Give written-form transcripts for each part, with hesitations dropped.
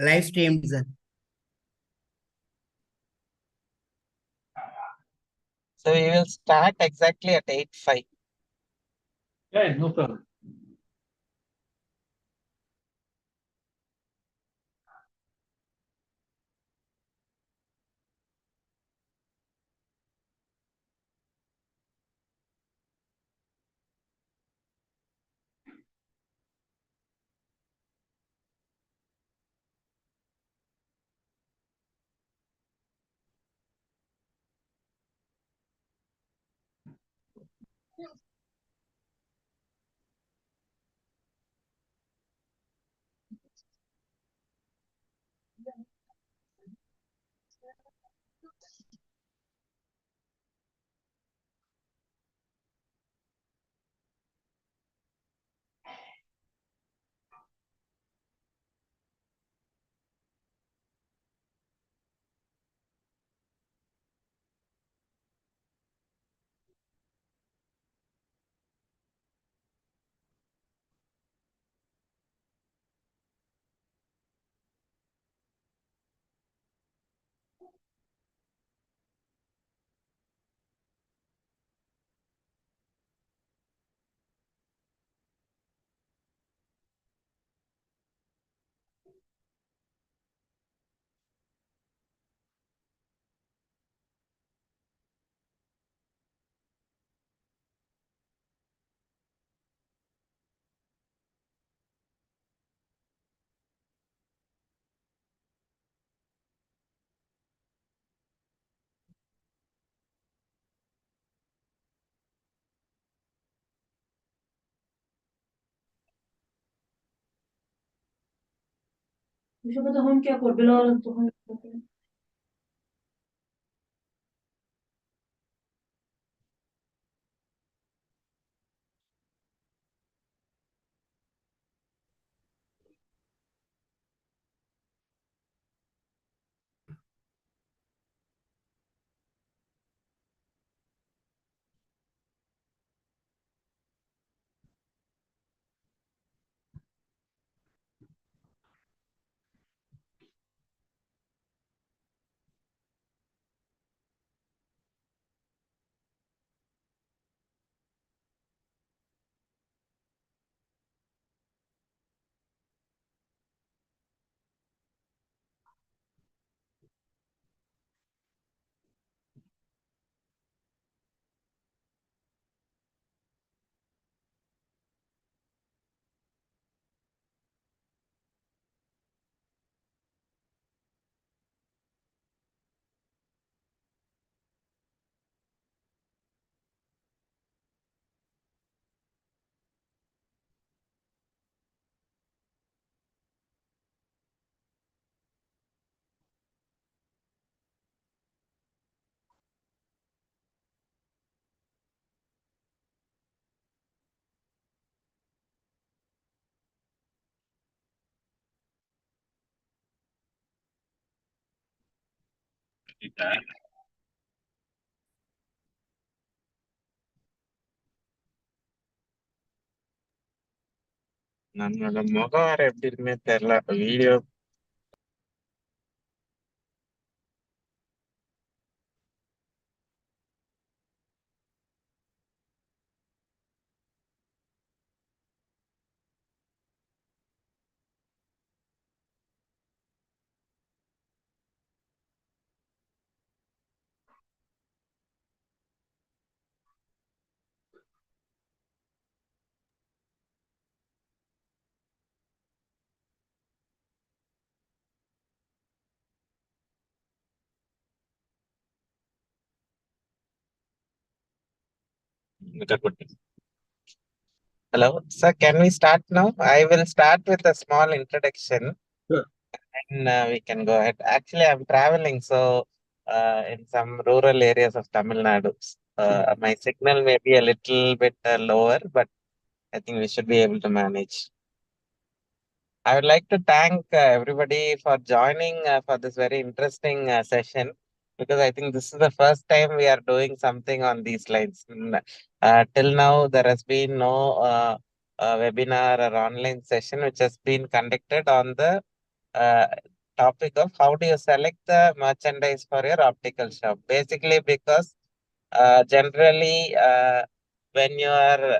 live streams. So we will start exactly at 8:05. Yeah, no problem. हम क्या कर बिलाल तो हम நம்மளோட முகம் வேற எப்படி இருக்குன்னே தெரியல video. Hello, sir. Can we start now? I will start with a small introduction. Sure. And we can go ahead. Actually, I'm traveling, so in some rural areas of Tamil Nadu. My signal may be a little bit lower, but I think we should be able to manage. I would like to thank everybody for joining for this very interesting session, because I think this is the first time we are doing something on these lines. Till now, there has been no webinar or online session which has been conducted on the uh, topic of how do you select the merchandise for your optical shop. Basically, because generally, when you are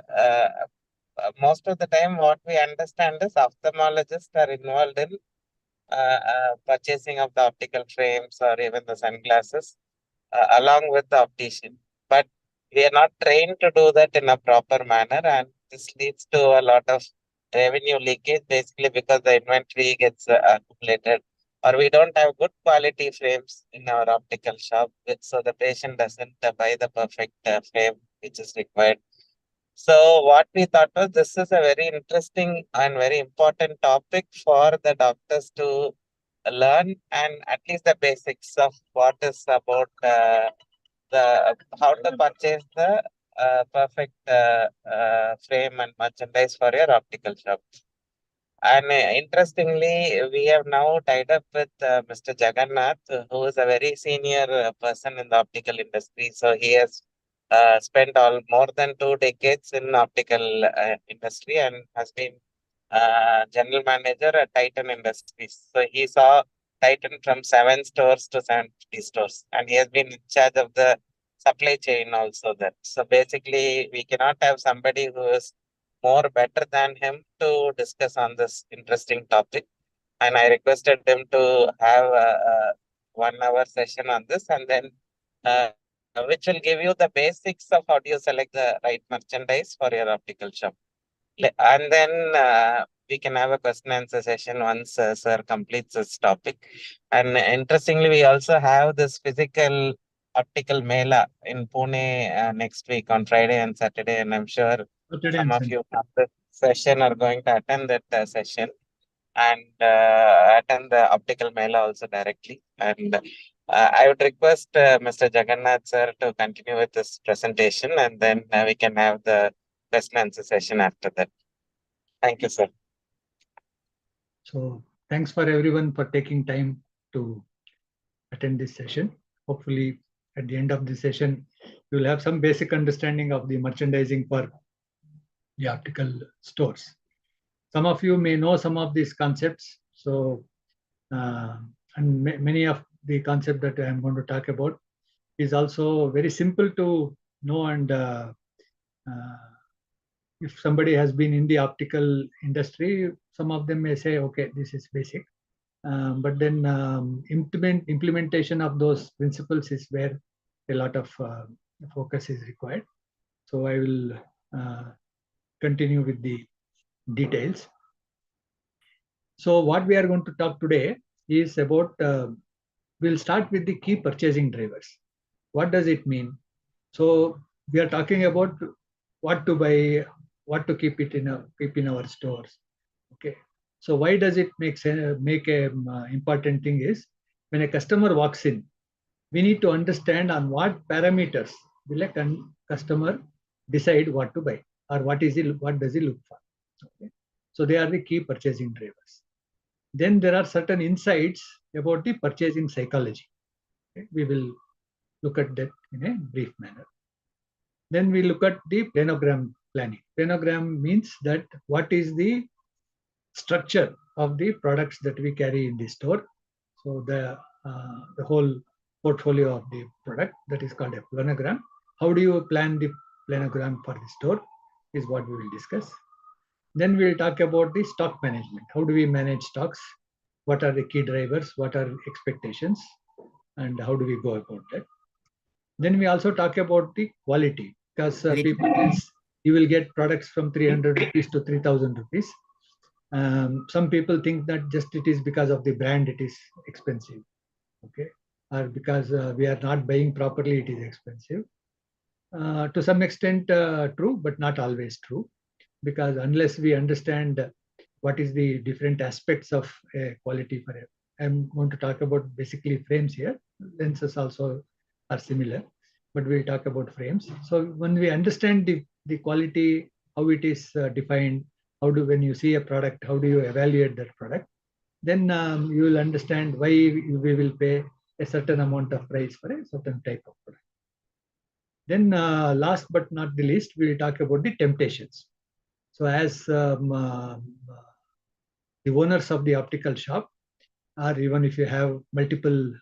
most of the time, what we understand is ophthalmologists are involved in purchasing of the optical frames or even the sunglasses along with the optician. But we are not trained to do that in a proper manner, and this leads to a lot of revenue leakage, basically because the inventory gets accumulated, or we don't have good quality frames in our optical shop, so the patient doesn't buy the perfect frame which is required. So what we thought was this is a very interesting and very important topic for the doctors to learn, and at least the basics of what is about the how to purchase the perfect frame and merchandise for your optical shop. And interestingly, we have now tied up with Mr. Jagannath, who is a very senior person in the optical industry. So he has spent all more than 2 decades in optical industry and has been general manager at Titan Industries. So he saw Titan from 7 stores to 750 stores, and he has been in charge of the supply chain also there. So basically, we cannot have somebody who is more better than him to discuss on this interesting topic. And I requested him to have a 1 hour session on this, and then uh, which will give you the basics of how do you select the right merchandise for your optical shop. And then we can have a question and answer session once sir completes this topic. And interestingly, we also have this physical optical mela in Pune next week on Friday and Saturday, and I'm sure Saturday some and of Sunday. you from this session are going to attend that session and attend the optical mela also directly. And I would request Mr. Jagannath sir to continue with this presentation, and then we can have the question and answer session after that. Thank you, sir. So thanks for everyone for taking time to attend this session. Hopefully, at the end of this session, you will have some basic understanding of the merchandising for the optical stores. Some of you may know some of these concepts. So, and many of the concepts that I am going to talk about is also very simple to know. And if somebody has been in the optical industry, some of them may say, okay, this is basic. But then implementation of those principles is where a lot of focus is required. So I will continue with the details. So what we are going to talk today is about, we'll start with the key purchasing drivers. What does it mean? So we are talking about what to buy, what to keep in our stores. Okay. So why does it make sense? Make a important thing is when a customer walks in, we need to understand on what parameters will a customer decide what to buy or what does he look for. Okay. So they are the key purchasing drivers. Then there are certain insights about the purchasing psychology. Okay. We will look at that in a brief manner. Then we look at the planogram planning. Planogram means that what is the structure of the products that we carry in the store. So the whole portfolio of the product, that is called a planogram. How do you plan the planogram for the store is what we will discuss. Then we'll talk about the stock management. How do we manage stocks? What are the key drivers? What are expectations? And how do we go about that? Then we also talk about the quality, because people you will get products from 300 rupees to 3,000 rupees. Some people think that just it is because of the brand it is expensive, okay, or because we are not buying properly it is expensive. To some extent true, but not always true, because unless we understand what is the different aspects of quality for it. I'm going to talk about basically frames here. Lenses also are similar. but we'll talk about frames. So when we understand the quality, how it is defined, when you see a product, how do you evaluate that product, then you will understand why we will pay a certain amount of price for a certain type of product. Then last but not the least, we will talk about the temptations. So as the owners of the optical shop, or even if you have multiple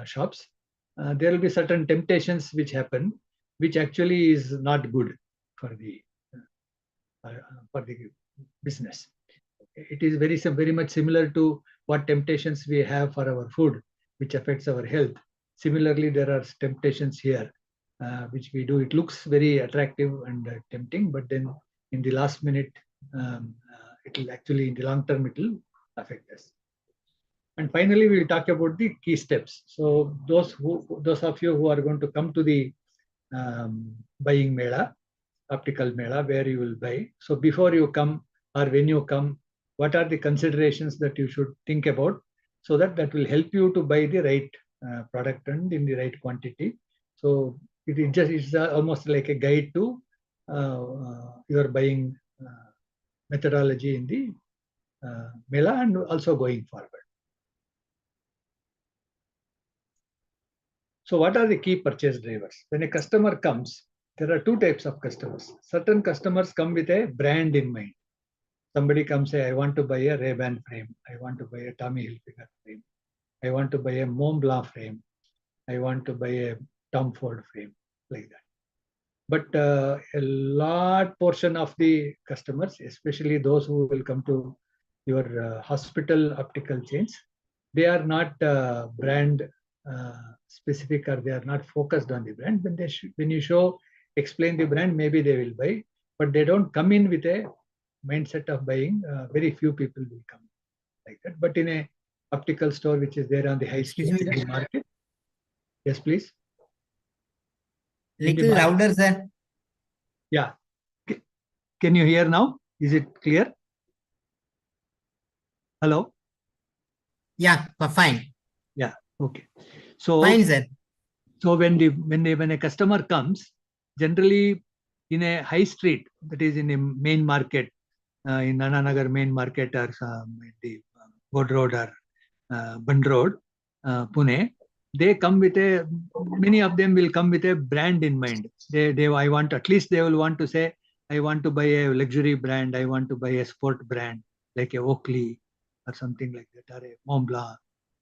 shops, there will be certain temptations which happen, which actually is not good for the business. It is very much similar to what temptations we have for our food, which affects our health. Similarly, there are temptations here, which we do. It looks very attractive and tempting, but then in the last minute, it will actually, in the long term, it will affect us. And finally, we will talk about the key steps. So those of you who are going to come to the buying mela, optical mela, where you will buy. So before you come or when you come, what are the considerations that you should think about, so that will help you to buy the right product and in the right quantity. So it's almost like a guide to your buying methodology in the mela and also going forward. So what are the key purchase drivers? When a customer comes, there are two types of customers. Certain customers come with a brand in mind. Somebody comes say, I want to buy a Ray-Ban frame. I want to buy a Tommy Hilfiger frame. I want to buy a Mont Blanc frame. I want to buy a Tom Ford frame, like that. But a large portion of the customers, especially those who will come to your hospital optical chains, they are not brand specific, or they are not focused on the brand. When you explain the brand, maybe they will buy, but they don't come in with a mindset of buying. Very few people will come like that. But in a optical store which is there on the high street in the market, yes, please. Little louder, sir. Yeah. Can you hear now? Is it clear? Hello? Yeah, fine. Yeah, okay. So Fine, sir. So when a customer comes, generally in a high street, that is in a main market, in Ananagar main market, or the Bod Road or Bund Road, Pune, they come with many of them will come with a brand in mind. They will want to say, I want to buy a luxury brand, I want to buy a sport brand like a Oakley or something like that, or a Mont Blanc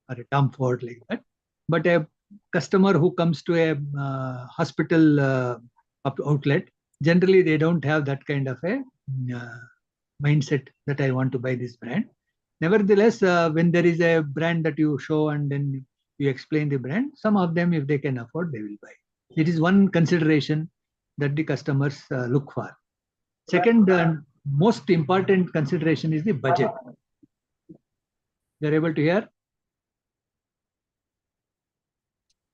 or a Tom Ford, like that. But a customer who comes to a hospital outlet, generally they don't have that kind of a mindset that I want to buy this brand. Nevertheless, when there is a brand that you show and then you explain the brand, some of them, if they can afford, they will buy. It is one consideration that the customers look for. Second, most important consideration is the budget. You're able to hear?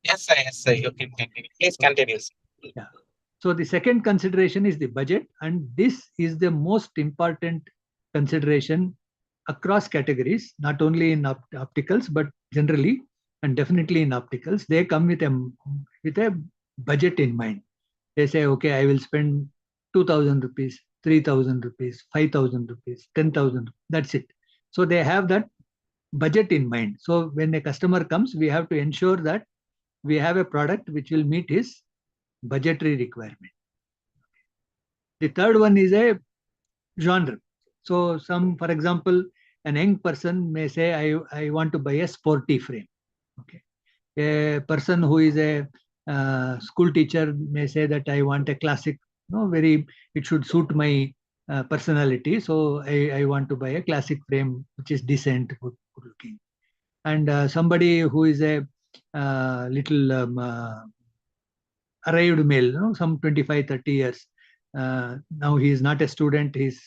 Yes, sir. You can continue. Please continue, sir. Yeah. So the second consideration is the budget, and this is the most important consideration across categories, not only in opticals, but generally, and definitely in opticals. They come with a budget in mind. They say, okay, I will spend 2,000 rupees, 3,000 rupees, 5,000 rupees, 10,000. That's it. So they have that budget in mind. So when a customer comes, we have to ensure that we have a product which will meet his budgetary requirement. The third one is a genre. So for example, an young person may say, I want to buy a sporty frame. Okay. A person who is a school teacher may say that I want a classic, it should suit my personality. So I want to buy a classic frame, which is decent, good looking. And somebody who is a little arrived male, some 25, 30 years. Now he is not a student, he's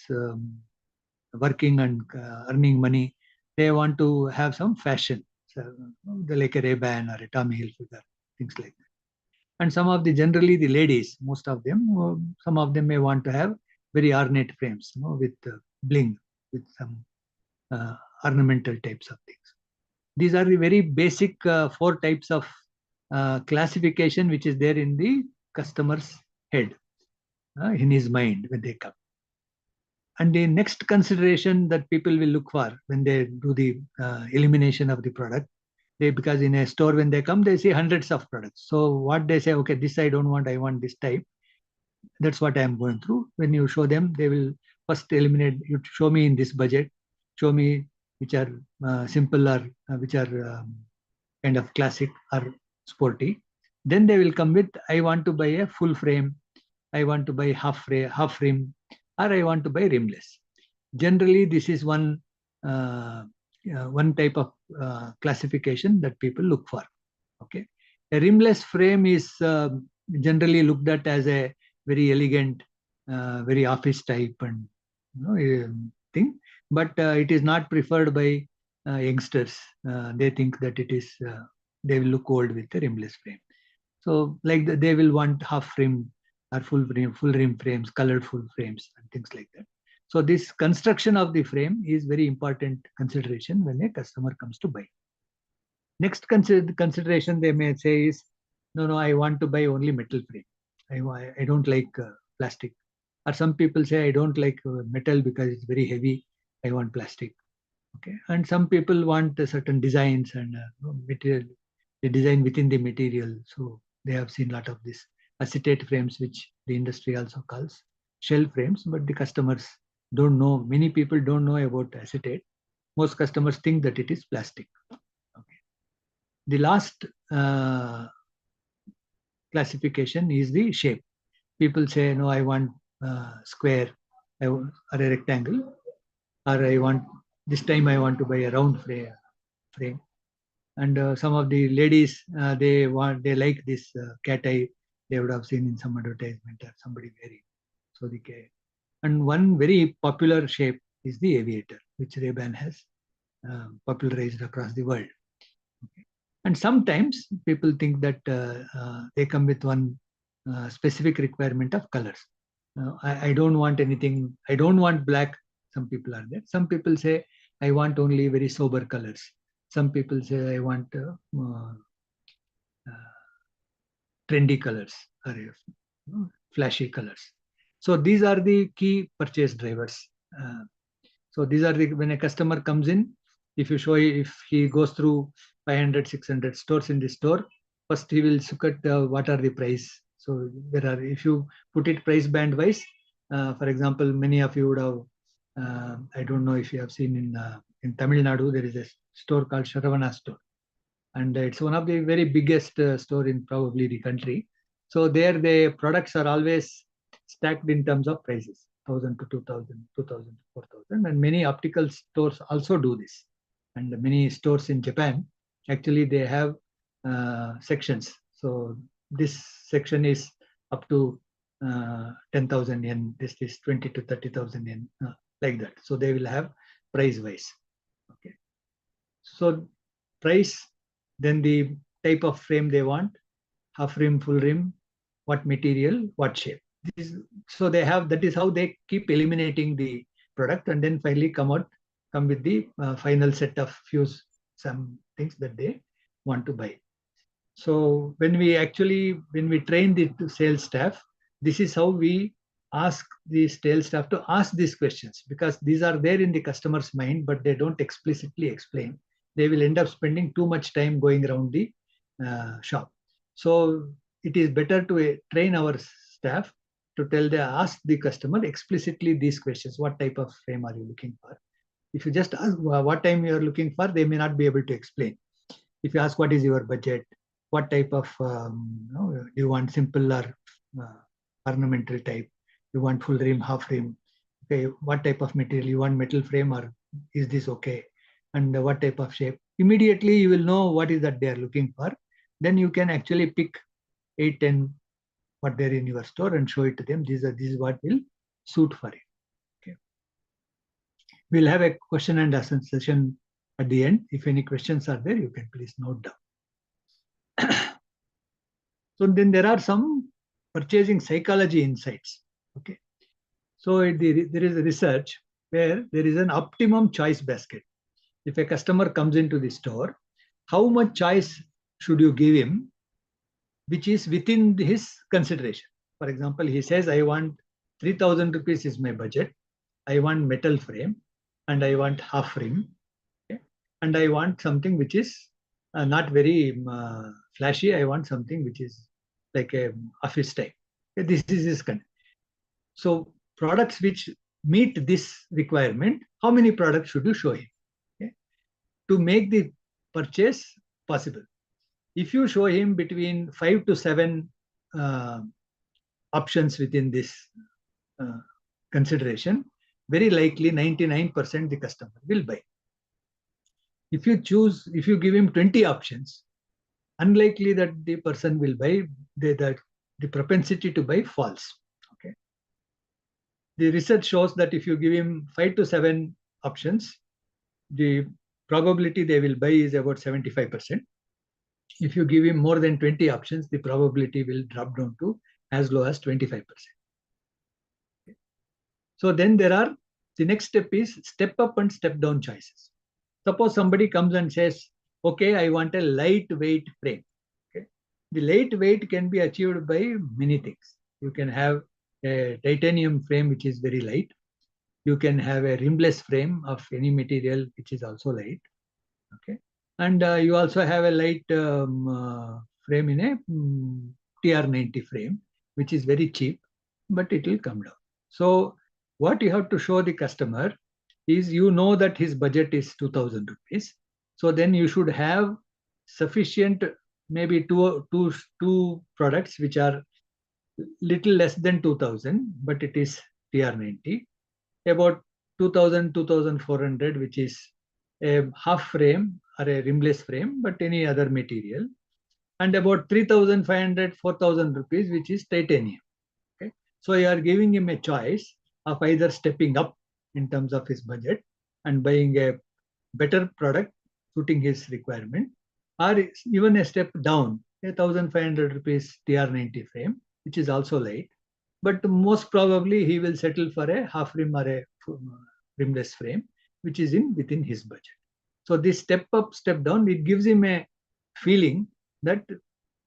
working and earning money. They want to have some fashion, so, like a Ray-Ban or a Tommy Hilfiger, things like that. And generally the ladies, most of them, some of them may want to have very ornate frames, with bling, with some ornamental types of things. These are the very basic 4 types of classification which is there in the customer's head, in his mind when they come. And the next consideration that people will look for when they do the elimination of the product, because in a store when they come, they see hundreds of products. So what they say, okay, this I don't want, I want this type. That's what I am going through. When you show them, they will first eliminate. You show me in this budget, show me which are simple or which are kind of classic or sporty. Then they will come with, I want to buy a full frame, I want to buy half rim, or I want to buy rimless. Generally, this is one type of classification that people look for. Okay, a rimless frame is generally looked at as a very elegant, very office type and thing, but it is not preferred by youngsters. They think that it is they will look old with the rimless frame. So like they will want half rim or full rim frames, colored full frames and things like that. So this construction of the frame is very important consideration when a customer comes to buy. Next consideration they may say is, no, I want to buy only metal frame. I don't like plastic. Or some people say, I don't like metal because it's very heavy. I want plastic. Okay, and some people want certain designs and material, the design within the material. So they have seen a lot of this acetate frames, which the industry also calls shell frames, but the customers don't know. Many people don't know about acetate. Most customers think that it is plastic. Okay. The last classification is the shape. People say, no, I want square or a rectangle, or I want, this time I want to buy a round frame. And some of the ladies, they like this cat eye. They would have seen in some advertisement or somebody wearing. So the cat. And one very popular shape is the aviator, which Ray-Ban has popularized across the world. Okay. And sometimes people think that they come with one specific requirement of colors. I don't want anything, I don't want black. Some people are there. Some people say, I want only very sober colors. Some people say, I want trendy colors or flashy colors. So these are the key purchase drivers. So these are the, when a customer comes in, if he goes through 500, 600 stores in the store, first he will look at what are the price. So there are, if you put it price band wise, for example, many of you would have, I don't know if you have seen in Tamil Nadu, there is a store called Sharavana store. And it's one of the very biggest store in probably the country. So there the products are always stacked in terms of prices, 1,000 to 2,000, 2,000 to 4,000. And many optical stores also do this. And many stores in Japan, actually they have sections. So this section is up to 10,000 yen, this is 20 to 30,000 yen, like that. So they will have price wise. Okay. So price, then the type of frame they want, half rim, full rim, what material, what shape. So they have, that is how they keep eliminating the product and then finally come with the final set of some things that they want to buy. So when we train the sales staff, this is how we ask the sales staff to ask these questions, because these are there in the customer's mind, but they don't explicitly explain. They will end up spending too much time going around the shop. So it is better to train our staff to ask the customer explicitly these questions. What type of frame are you looking for? If you just ask what time you are looking for, they may not be able to explain. If you ask what is your budget, what type of, do you want simple or ornamental type? You want full rim, half rim? Okay, what type of material? You want metal frame or is this okay? And what type of shape? Immediately you will know what is that they are looking for. Then you can actually pick 8, 10 what they're in your store and show it to them. This is what will suit for it. Okay. We'll have a question and answer session at the end. If any questions are there, you can please note down. So then there are some purchasing psychology insights. Okay. So there is a research where there is an optimum choice basket. If a customer comes into the store, how much choice should you give him which is within his consideration. For example, he says, I want 3,000 rupees is my budget. I want metal frame and I want half rim. Okay? And I want something which is not very flashy. I want something which is like a office type. Okay? This is his condition. So products which meet this requirement, how many products should you show him? Okay? To make the purchase possible. If you show him between 5 to 7 options within this consideration, very likely 99% the customer will buy. If you give him 20 options, unlikely that the person will buy, the propensity to buy falls. Okay. The research shows that if you give him 5 to 7 options, the probability they will buy is about 75%. If you give him more than 20 options, the probability will drop down to as low as 25%. Okay. So then the next step is step up and step down choices. Suppose somebody comes and says, okay, I want a lightweight frame. Okay. The lightweight can be achieved by many things. You can have a titanium frame which is very light. You can have a rimless frame of any material which is also light. Okay. And you also have a light frame in a TR90 frame, which is very cheap, but it will come down. So what you have to show the customer is, you know that his budget is 2,000 rupees. So then you should have sufficient, maybe two products which are little less than 2,000, but it is TR90, about 2,000, 2,400, which is a half frame or a rimless frame, but any other material, and about 3,500, 4,000 rupees, which is titanium. Okay. So you are giving him a choice of either stepping up in terms of his budget and buying a better product suiting his requirement, or even a step down, a 1,500 rupees TR90 frame, which is also light, but most probably he will settle for a half rim or a rimless frame, which is within his budget. So this step up, step down, it gives him a feeling that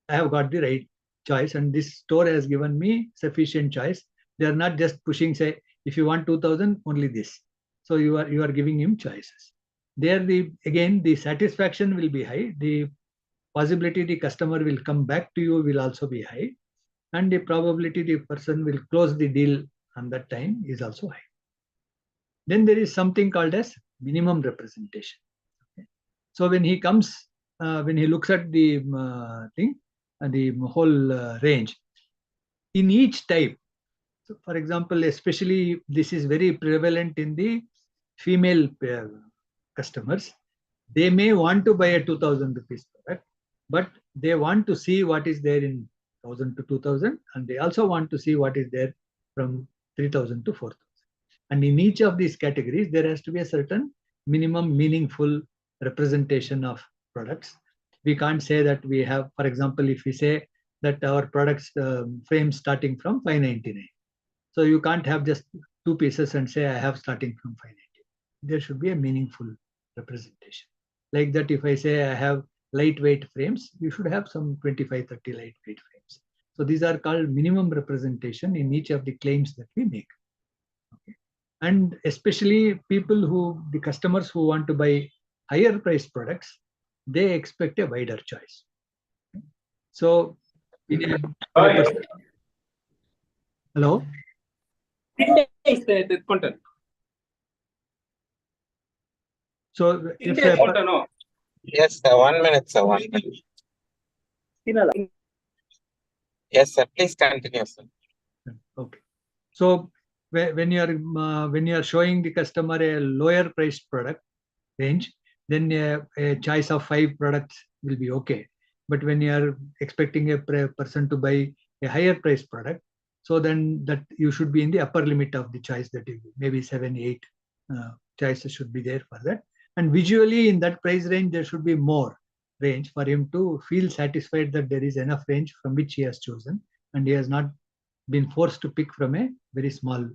I have got the right choice and this store has given me sufficient choice. They are not just pushing, say, if you want 2,000, only this. So you are giving him choices. There, the satisfaction will be high. The possibility the customer will come back to you will also be high, and the probability the person will close the deal on that time is also high. Then there is something called as minimum representation. Okay. So when he comes, when he looks at the thing, the whole range, in each type, so for example, especially this is very prevalent in the female customers, they may want to buy a 2,000 rupees product, but they want to see what is there in 1,000 to 2,000, and they also want to see what is there from 3,000 to 4,000. And in each of these categories, there has to be a certain minimum meaningful representation of products. We can't say that we have, for example, if we say that our products frame starting from 599. So you can't have just 2 pieces and say I have starting from 590. There should be a meaningful representation. Like that, if I say I have lightweight frames, you should have some 25, 30 lightweight frames. So these are called minimum representation in each of the claims that we make. Okay. And especially the customers who want to buy higher priced products, they expect a wider choice. Okay. So, hello? So if Yes, sir. 1 minute, sir. 1 minute. Yes, sir. Please continue, sir. Okay. So when you are showing the customer a lower priced product range, then a choice of 5 products will be okay. But when you are expecting a person to buy a higher priced product, so then that you should be in the upper limit of the choice, that maybe 7, 8 choices should be there for that. And visually in that price range, there should be more range for him to feel satisfied that there is enough range from which he has chosen, and he has not been forced to pick from a very small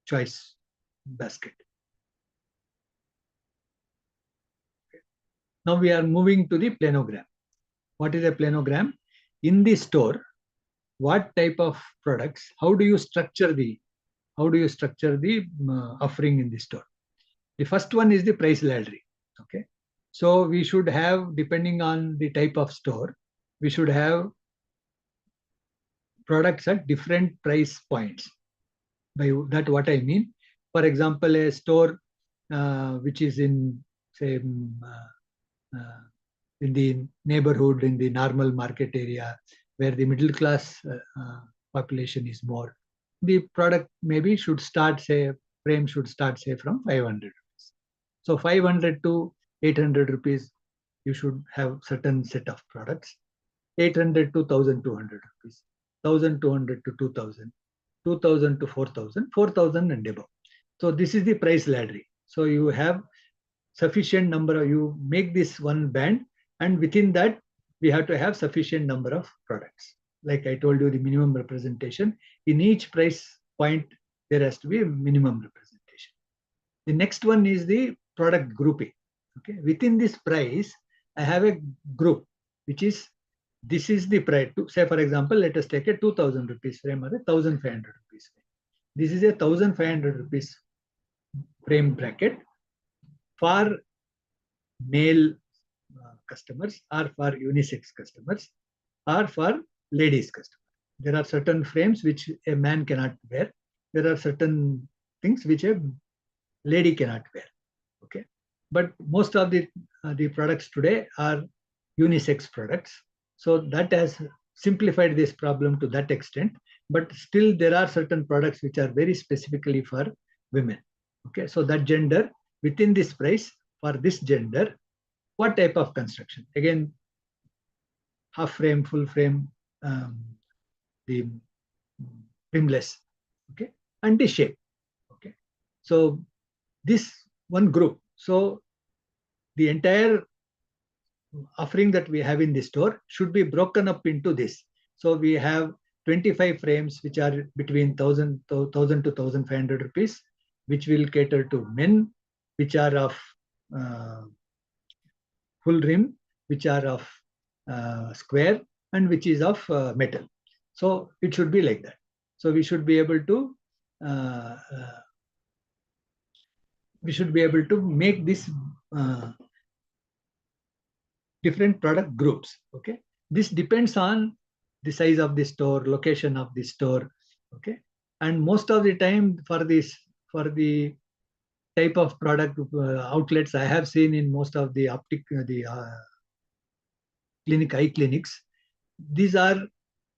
choice basket. Okay. Now we are moving to the planogram. What is a planogram? In the store, what type of products, how do you structure the offering in the store? The first one is the price ladder. Okay. So we should have, depending on the type of store, we should have products at different price points. By that, what I mean, for example, a store which is in, say, in the neighborhood, in the normal market area, where the middle class population is more, the product maybe should start, say, frame should start, say, from 500 rupees. So 500 to 800 rupees, you should have certain set of products. 800 to 1200 rupees, 1200 to 2000, 2000 to 4000, 4000 and above. So this is the price ladder. So you have sufficient number of, you make this one band, and within that we have to have sufficient number of products. Like I told you, the minimum representation in each price point, there has to be a minimum representation. The next one is the product grouping. Okay, within this price, I have a group which is, this is the price. Say, for example, let us take a 2000 rupees frame or a 1500 rupees frame. This is a 1500 rupees frame bracket for male customers, or for unisex customers, or for ladies customers. There are certain frames which a man cannot wear. There are certain things which a lady cannot wear. Okay, but most of the products today are unisex products. So that has simplified this problem to that extent. But still, there are certain products which are very specifically for women. Okay, so that gender, within this price, for this gender, what type of construction? Again, half frame, full frame, the rimless, okay, and the shape. Okay, so this one group. So the entire offering that we have in the store should be broken up into this. So we have 25 frames which are between 1000 to 1500 rupees, which will cater to men, which are of full rim, which are of square, and which is of metal. So it should be like that. So we should be able to make this different product groups. Okay, this depends on the size of the store, location of the store. Okay, and most of the time for the type of product outlets I have seen in most of the eye clinics, these are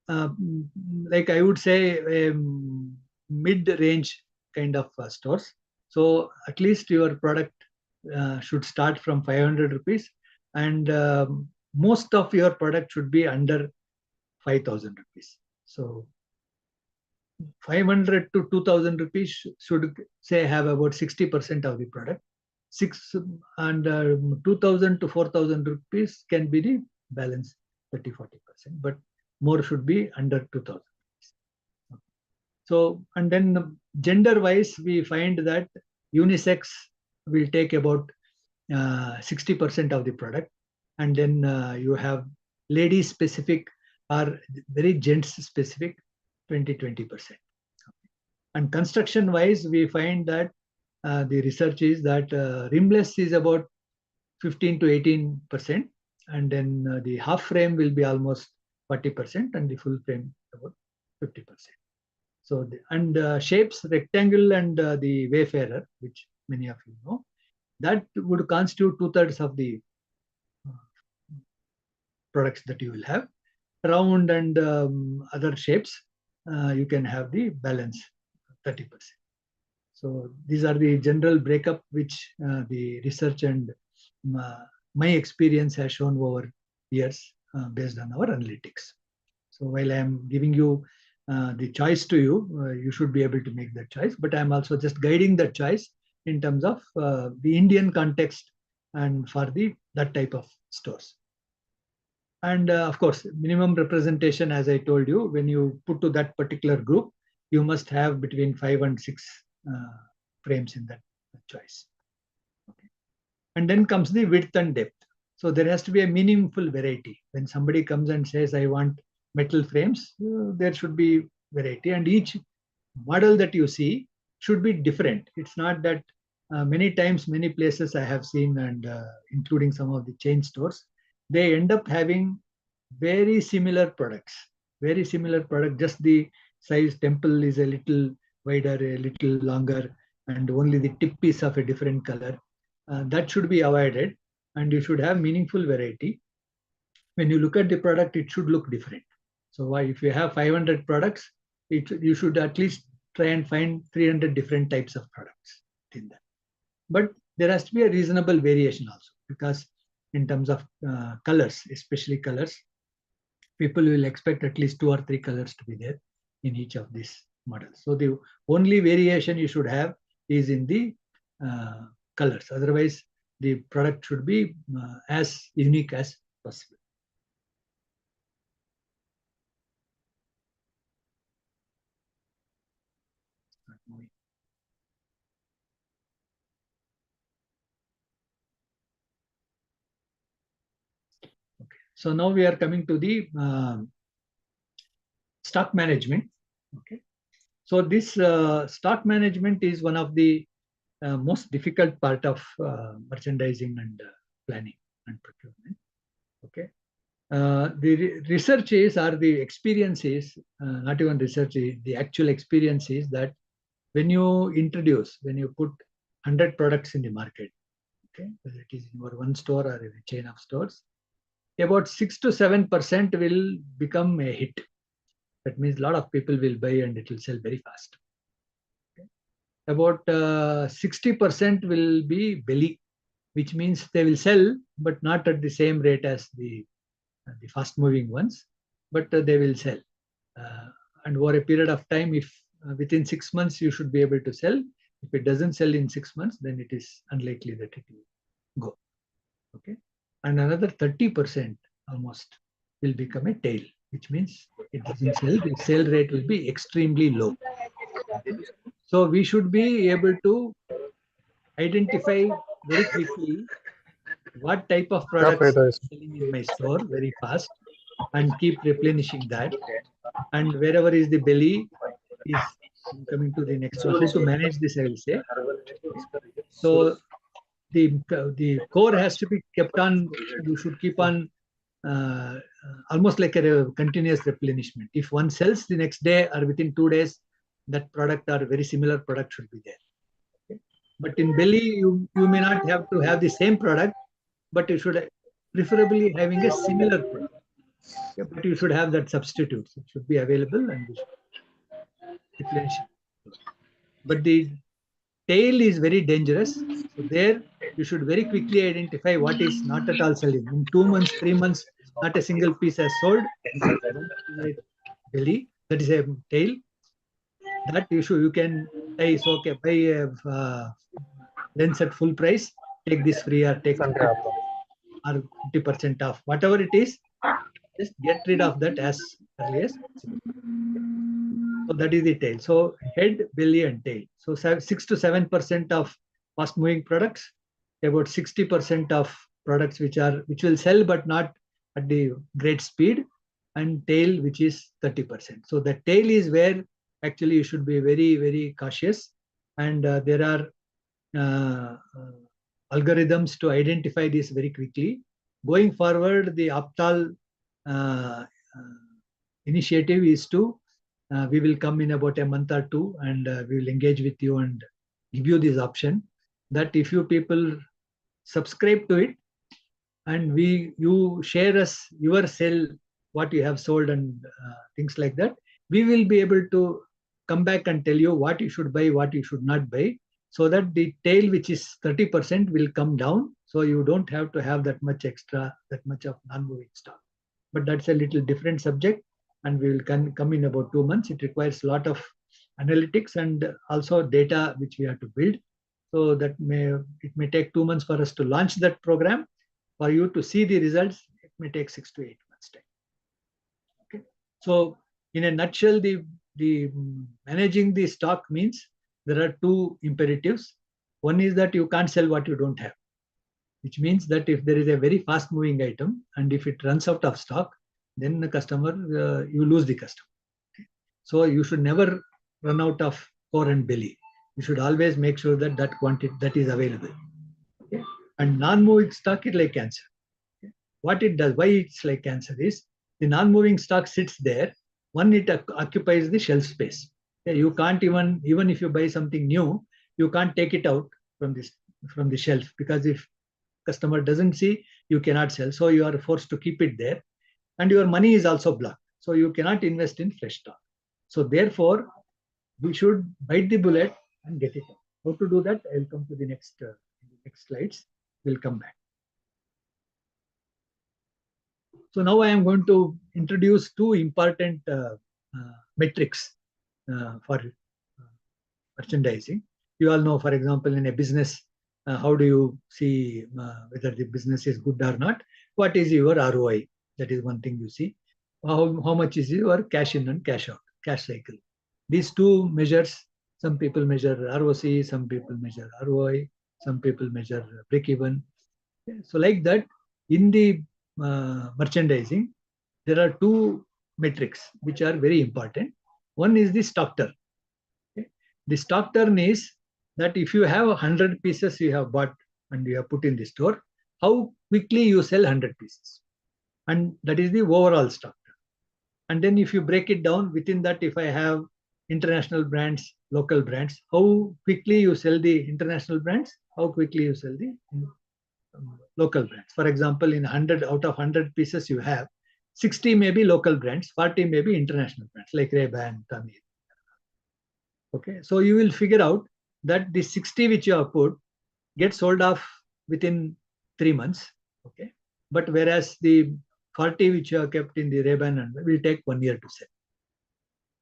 like I would say mid-range kind of stores. So at least your product should start from 500 rupees, and most of your product should be under 5000 rupees. So 500 to 2000 rupees should say have about 60% of the product. 2000 to 4000 rupees can be the balance, 30-40%, but more should be under 2000. So, and then gender wise, we find that unisex will take about 60% of the product, and then you have ladies specific or very gents specific 20%. And construction wise, we find that the research is that rimless is about 15 to 18%, and then the half frame will be almost 40%, and the full frame about 50%. So shapes, rectangle and the Wayfarer, which many of you know, that would constitute 2/3 of the products that you will have. Round and other shapes, you can have the balance 30%. So these are the general breakup which the research and my experience has shown over years based on our analytics. So while I am giving you the choice to you, you should be able to make that choice. But I am also just guiding that choice in terms of the Indian context and for that type of stores. And of course, minimum representation, as I told you, when you put to that particular group, you must have between 5 and 6 frames in that choice. Okay. And then comes the width and depth. So there has to be a meaningful variety. When somebody comes and says, I want metal frames, there should be variety, and each model that you see should be different. It's not that many times, many places I have seen, and including some of the chain stores, they end up having very similar products, just the size temple is a little wider, a little longer, and only the tip is of a different color. That should be avoided, and you should have meaningful variety. When you look at the product, it should look different. So why, if you have 500 products, you should at least try and find 300 different types of products in that. But there has to be a reasonable variation also, because in terms of colors, especially colors, people will expect at least 2 or 3 colors to be there in each of these models. So the only variation you should have is in the colors. Otherwise, the product should be as unique as possible. Okay. So now we are coming to the stock management. Okay. So this stock management is one of the most difficult part of merchandising and planning and procurement. Okay. The research is, or the experience is, not even research, the actual experience is that when you put 100 products in the market, okay, whether it is in your one store or in a chain of stores, about 6 to 7% will become a hit. That means a lot of people will buy and it will sell very fast. Okay. About 60% will be belly, which means they will sell, but not at the same rate as the fast moving ones, but they will sell. And over a period of time, if within 6 months you should be able to sell. If it doesn't sell in 6 months, then it is unlikely that it will go. Okay. And another 30% almost will become a tail, which means it doesn't sell. The sale rate will be extremely low. So we should be able to identify very quickly what type of products are selling in my store very fast, and keep replenishing that. And wherever is the belly is coming to the next one. How to manage this, I will say. So the core has to be kept on. You should keep on almost like a continuous replenishment. If one sells the next day or within 2 days, that product or very similar product should be there. Okay. But in belly, you may not have to have the same product, but you should preferably having a similar product. Okay. But you should have that substitute. It should be available and replenish. But the tail is very dangerous. So there you should very quickly identify what is not at all selling. In 2 months, 3 months, not a single piece has sold. Belly, that is a tail. That you can say, so okay, buy lens at full price, take this free or take 50% or 50% off, whatever it is, just get rid of that as early as possible. So that is the tail. So head, belly, and tail. So 6 to 7% of fast moving products, about 60% of products which will sell but not at the great speed, and tail, which is 30%. So the tail is where actually you should be very, very cautious. And there are algorithms to identify this very quickly. Going forward, the Ophthall initiative is to we will come in about a month or 2, and we will engage with you and give you this option that if you people subscribe to it and you share us your sale, what you have sold and things like that, we will be able to come back and tell you what you should buy, what you should not buy, so that the tail, which is 30%, will come down. So you don't have to have that much extra, that much of non-moving stock. But that's a little different subject, and we will come in about 2 months. It requires a lot of analytics and also data which we have to build. So that it may take 2 months for us to launch that program. For you to see the results, it may take 6 to 8 months time. Okay. So in a nutshell, the managing the stock means there are 2 imperatives. One is that you can't sell what you don't have. which means that if there is a very fast moving item and if it runs out of stock, then the customer, you lose the customer. So you should never run out of core and belly. You should always make sure that that quantity that is available. Okay? And non-moving stock is like cancer. Okay? What it does, why it's like cancer is the non-moving stock sits there. One, it occupies the shelf space. Okay? You can't even if you buy something new, you can't take it out from the shelf, because if customer doesn't see, you cannot sell. So you are forced to keep it there, and your money is also blocked. So you cannot invest in fresh stock. So therefore, we should bite the bullet and get it out. How to do that? I'll come to the next slides. We'll come back. So now I am going to introduce two important metrics for merchandising. You all know, for example, in a business, how do you see whether the business is good or not? What is your ROI? That is one thing you see. How much is your cash in and cash out, cash cycle? These two measures, some people measure ROC, some people measure ROI, some people measure break even. So like that, in the merchandising, there are two metrics which are very important. One is the stock turn. Okay? The stock turn is that if you have 100 pieces you have bought and you have put in the store, how quickly you sell 100 pieces. And that is the overall stock turn. And then if you break it down within that, if I have international brands, local brands, how quickly you sell the international brands, how quickly you sell the local brands. For example, in 100 out of 100 pieces you have, 60 may be local brands, 40 may be international brands like Ray-Ban, Tommy. Okay, so you will figure out that the 60 which you have put gets sold off within 3 months. Okay, but whereas the 40 which you have kept in the Ray-Ban will take 1 year to sell.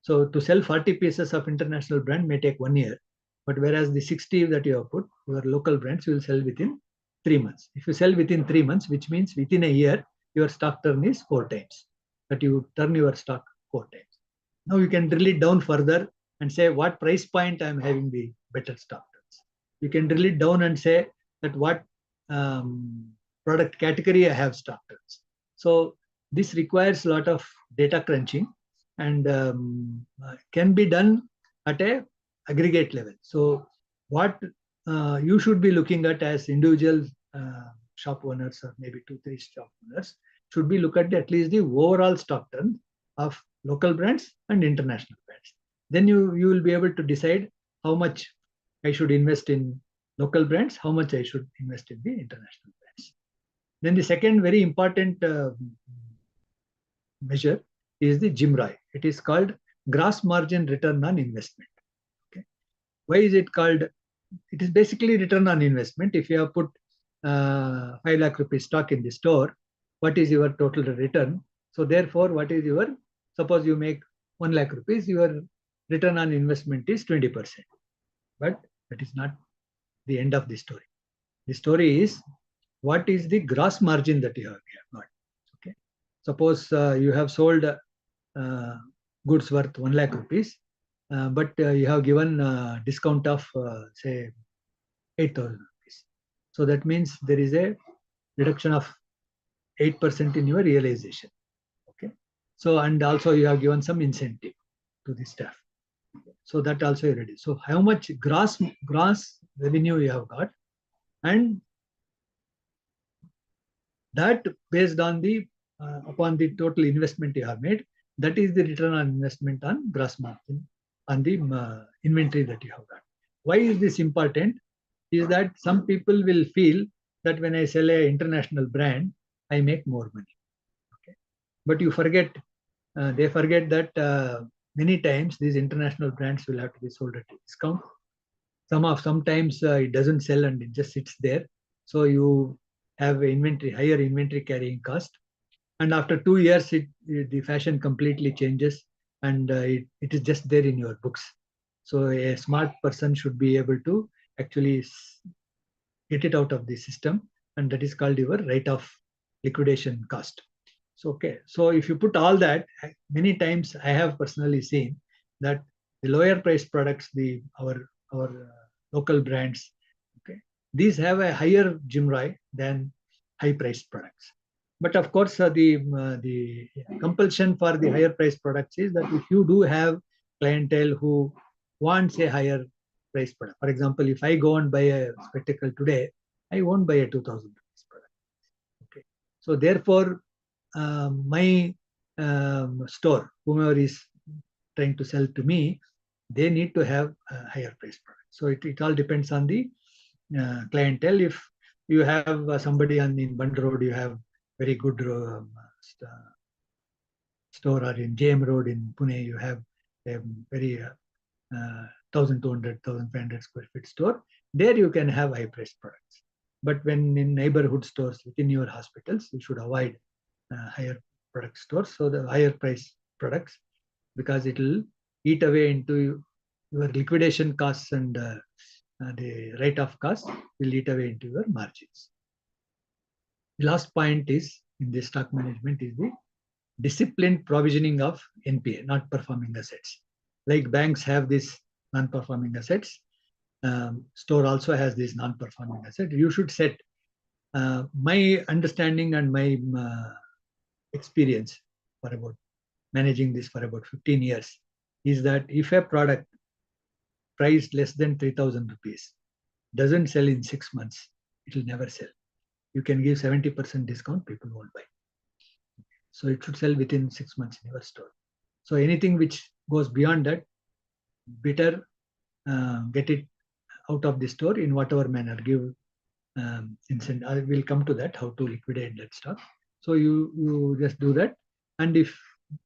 So to sell 40 pieces of international brand may take 1 year, but whereas the 60 that you have put, your local brands will sell within 3 months. If you sell within 3 months, which means within a year, your stock turn is 4 times. That you turn your stock 4 times. Now you can drill it down further and say what price point I am having the better stock turns. You can drill it down and say that what product category I have stock turns. So this requires a lot of data crunching and can be done at a aggregate level. So what you should be looking at as individual shop owners or maybe 2-3 shop owners should be look at least the overall stock turn of local brands and international brands. Then you will be able to decide how much I should invest in local brands, how much I should invest in the international brands. Then the second very important measure is the GMROI. It is called gross margin return on investment. Okay. Why is it called? It is basically return on investment. If you have put 5 lakh rupees stock in the store, what is your total return? So therefore, what is your, suppose you make 1 lakh rupees, your return on investment is 20%. But that is not the end of the story. The story is what is the gross margin that you have got. Okay. Suppose you have sold goods worth 1 lakh rupees, but you have given discount of say 8,000 rupees. So that means there is a reduction of 8% in your realization. Okay. So and also you have given some incentive to the staff. So that also you reduce. So how much gross revenue you have got, and that based on the upon the total investment you have made, that is the return on investment on gross margin on the inventory that you have got. Why is this important? Is that some people will feel that when I sell an international brand, I make more money. Okay, but you forget, they forget that many times these international brands will have to be sold at a discount. Sometimes it doesn't sell and it just sits there. So you have inventory, higher inventory carrying cost. And after 2 years, the fashion completely changes and it is just there in your books. So a smart person should be able to actually get it out of the system, and that is called your rate of liquidation cost. So, okay. So if you put all that, many times I have personally seen that the lower price products, our local brands, okay, these have a higher GMROI than high-priced products. But of course, the compulsion for the higher priced products is that if you do have clientele who wants a higher price product. For example, if I go and buy a spectacle today, I won't buy a 2,000 rupees product. Okay. So therefore, my store, whomever is trying to sell to me, they need to have a higher price product. So it all depends on the clientele. If you have somebody in Bund Road, you have very good store, or in JM Road in Pune, you have a very 1,200, 1,500 square feet store. There you can have high priced products. But when in neighborhood stores within your hospitals, you should avoid higher product stores. So the higher price products, because it will eat away into your liquidation costs, and the rate of cost will eat away into your margins. The last point is in the stock management is the disciplined provisioning of NPA, not performing assets. Like banks have this non-performing assets, store also has this non-performing asset. You should set, my understanding and my experience for about managing this for about 15 years is that if a product priced less than 3,000 rupees doesn't sell in 6 months, it will never sell. You can give 70% discount, people won't buy. So it should sell within 6 months in your store. So anything which goes beyond that, better get it out of the store in whatever manner. Give incentive. I will come to that, how to liquidate that stock. So you just do that. And if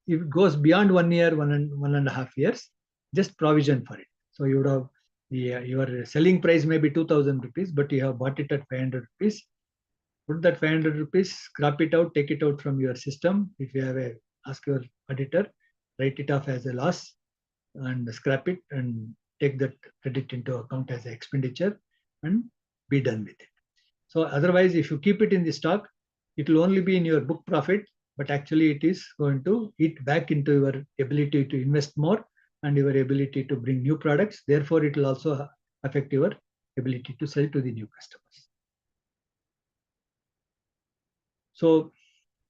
it goes beyond 1 year, 1.5 years, just provision for it. So you would have your selling price may be 2,000 rupees, but you have bought it at 500 rupees. Put that 500 rupees, scrap it out, take it out from your system. If you have ask your auditor, write it off as a loss and scrap it and take that credit into account as an expenditure and be done with it. So otherwise, if you keep it in the stock, it will only be in your book profit, but actually it is going to eat back into your ability to invest more and your ability to bring new products. Therefore, it will also affect your ability to sell to the new customers. So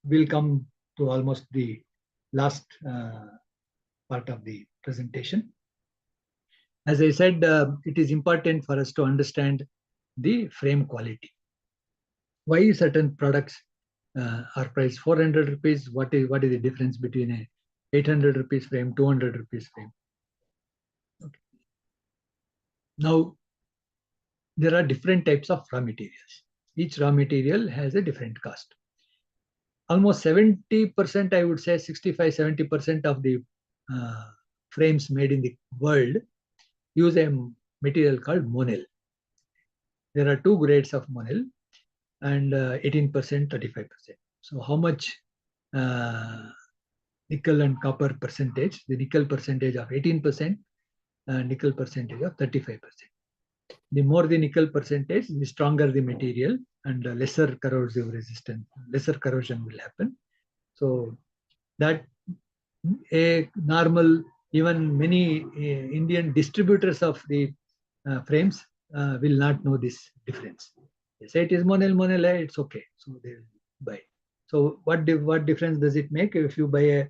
we'll come to almost the last part of the presentation. As I said, it is important for us to understand the frame quality. Why certain products are priced 400 rupees? What is the difference between a 800 rupees frame, 200 rupees frame? Okay. Now, there are different types of raw materials. Each raw material has a different cost. Almost 70%, I would say 65, 70% of the frames made in the world use a material called monel. There are two grades of monel, and 18%, 35%. So how much nickel and copper percentage? The nickel percentage of 18%, nickel percentage of 35%. The more the nickel percentage, the stronger the material and lesser corrosive resistance, lesser corrosion will happen. So that a normal, even many Indian distributors of the frames will not know this difference. They say it is monel, it's okay. So they will buy. So what difference does it make if you buy a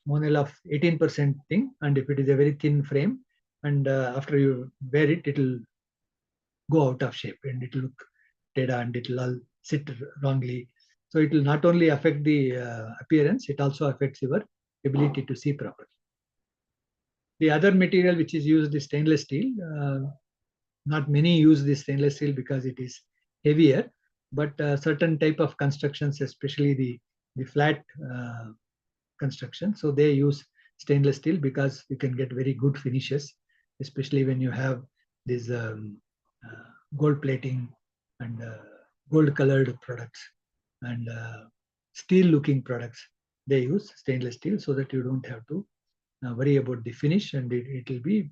monel of 18% thing, and if it is a very thin frame, and after you wear it, it will go out of shape and it will look teda and it will all sit wrongly. So it will not only affect the appearance, it also affects your ability to see properly. The other material which is used is stainless steel. Not many use this stainless steel because it is heavier, but certain type of constructions, especially the flat construction, so they use stainless steel because you can get very good finishes, especially when you have this gold plating and gold colored products and steel looking products. They use stainless steel so that you don't have to worry about the finish, and it will be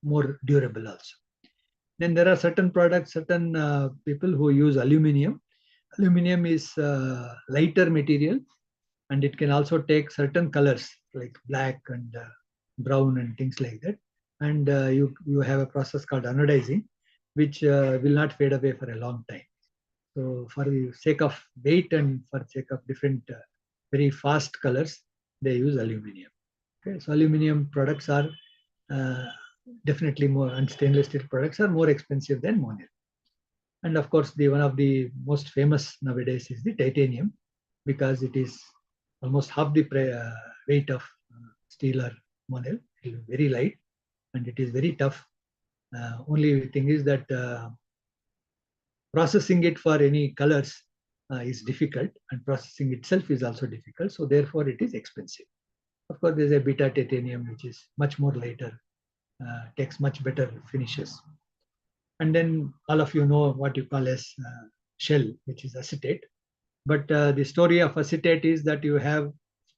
more durable also. Then there are certain products, certain people who use aluminum. Aluminum is lighter material, and it can also take certain colors like black and brown and things like that. And you have a process called anodizing, which will not fade away for a long time. So for the sake of weight and for sake of different very fast colors, they use aluminum. Okay, so aluminum products are definitely more, and stainless steel products are more expensive than monil. And of course, the one of the most famous nowadays is the titanium, because it is almost half the weight of steel or monil. It is very light and it is very tough. Only thing is that processing it for any colors is difficult, and processing itself is also difficult. So therefore, it is expensive. Of course, there's a beta titanium, which is much more lighter, takes much better finishes. And then all of you know what you call as shell, which is acetate. But the story of acetate is that you have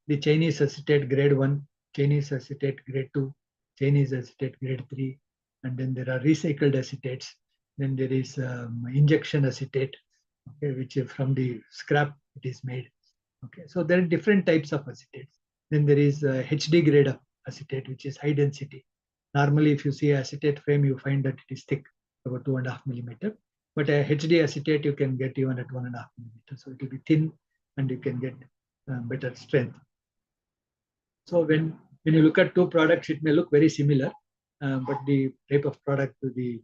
the Chinese acetate grade 1, Chinese acetate grade 2, Chinese acetate grade 3, and then there are recycled acetates. Then there is injection acetate, okay, which is from the scrap it is made. Okay, so there are different types of acetates. Then there is HD grade of acetate, which is high density. Normally, if you see acetate frame, you find that it is thick, about 2.5 millimeter. But a HD acetate you can get even at 1.5 millimeter. So it will be thin and you can get better strength. So when you look at two products, it may look very similar, but the type of product, the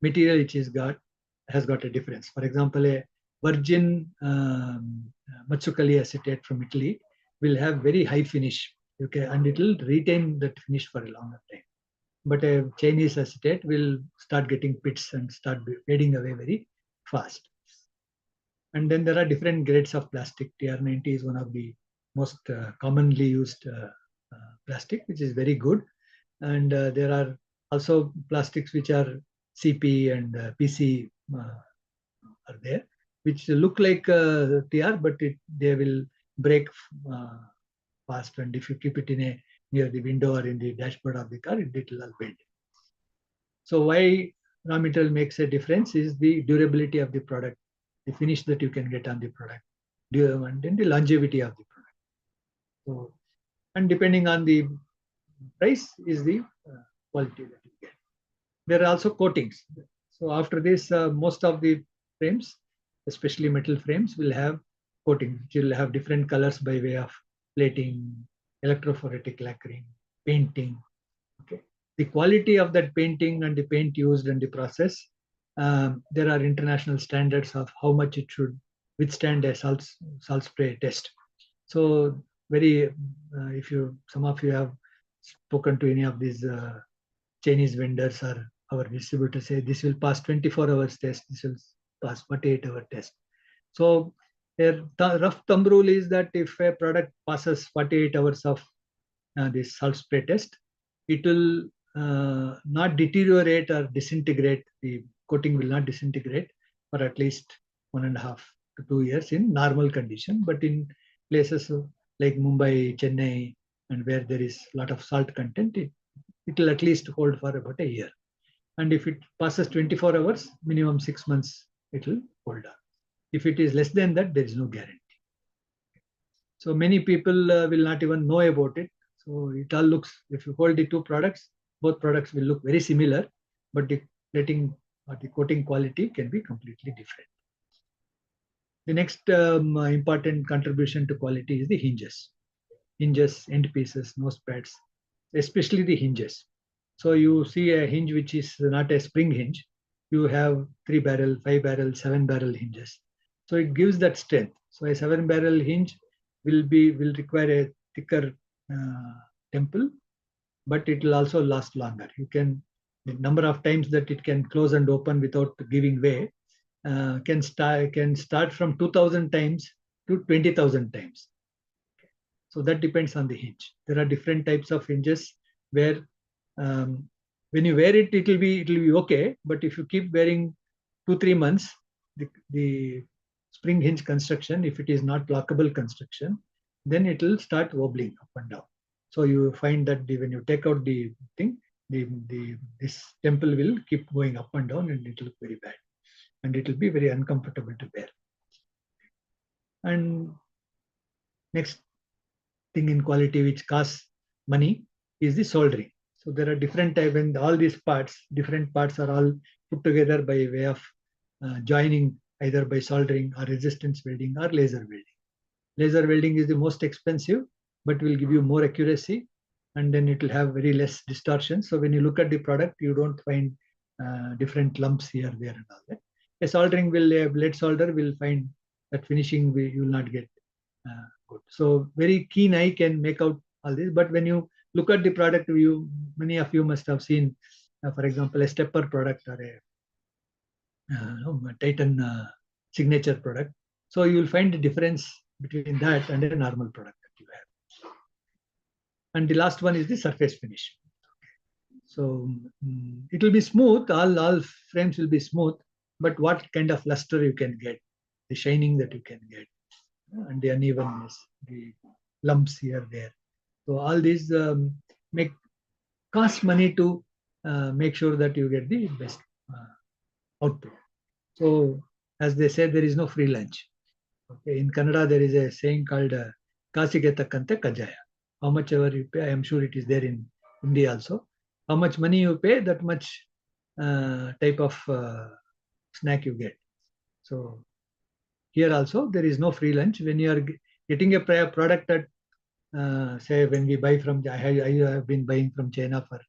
material which is got has got a difference. For example, a virgin Matsukali acetate from Italy will have very high finish, okay, and it will retain that finish for a longer time. But a Chinese acetate will start getting pits and start fading away very fast. And then there are different grades of plastic. TR90 is one of the most commonly used plastic, which is very good. And there are also plastics which are CP and PC are there, which look like TR, but they will break fast. And if you keep it in a near the window or in the dashboard of the car, it will bend. So why raw material makes a difference is the durability of the product, the finish that you can get on the product, and then the longevity of the product. So, and depending on the price is the quality that you get. There are also coatings. So after this, most of the frames, especially metal frames, will have coatings, which will have different colors by way of plating, electrophoretic lacquering, painting. Okay, the quality of that painting and the paint used and the process, there are international standards of how much it should withstand a salt spray test. So very, if some of you have spoken to any of these Chinese vendors or our distributors, say this will pass 24 hours test, this will pass 48-hour test. So a rough thumb rule is that if a product passes 48 hours of this salt spray test, it will not deteriorate or disintegrate. The coating will not disintegrate for at least 1.5 to 2 years in normal condition. But in places like Mumbai, Chennai, and where there is a lot of salt content, it will at least hold for about a year. And if it passes 24 hours, minimum 6 months, it will hold on. If it is less than that, there is no guarantee. So many people will not even know about it. So it all looks, if you hold the two products, both products will look very similar, but the plating or the coating quality can be completely different. The next important contribution to quality is the hinges. Hinges, end pieces, nose pads, especially the hinges. So you see a hinge which is not a spring hinge. You have 3-barrel, 5-barrel, 7-barrel hinges. So it gives that strength. So a 7-barrel hinge will require a thicker temple, but it will also last longer. You can, the number of times that it can close and open without giving way can start from 2,000 times to 20,000 times. So that depends on the hinge. There are different types of hinges where when you wear it, it will be okay. But if you keep wearing 2-3 months, the spring hinge construction, if it is not lockable construction, then it will start wobbling up and down. So you find that when you take out the thing, this temple will keep going up and down, and it will look very bad, and it will be very uncomfortable to bear. And next thing in quality which costs money is the soldering. So there are different types, and all these parts, different parts are all put together by way of joining either by soldering or resistance welding or laser welding. Laser welding is the most expensive, but will give you more accuracy, and then it will have very less distortion. So when you look at the product, you don't find different lumps here, there, and all that. A soldering will, a lead solder will find that finishing you will not get good. So very keen eye can make out all this, but when you look at the product, many of you must have seen, for example, a stepper product or a Titan signature product. So you will find the difference between that and a normal product that you have. And the last one is the surface finish. So it will be smooth, all frames will be smooth, but what kind of luster you can get, the shining that you can get, and the unevenness, the lumps here, there. So all these cost money to make sure that you get the best output. So as they say, there is no free lunch. Okay, in Kannada there is a saying called "Kasige takkante kajaya." How much ever you pay, I am sure it is there in India also. How much money you pay, that much type of snack you get. So here also there is no free lunch. When you are getting a product at say when we buy from, I have been buying from China for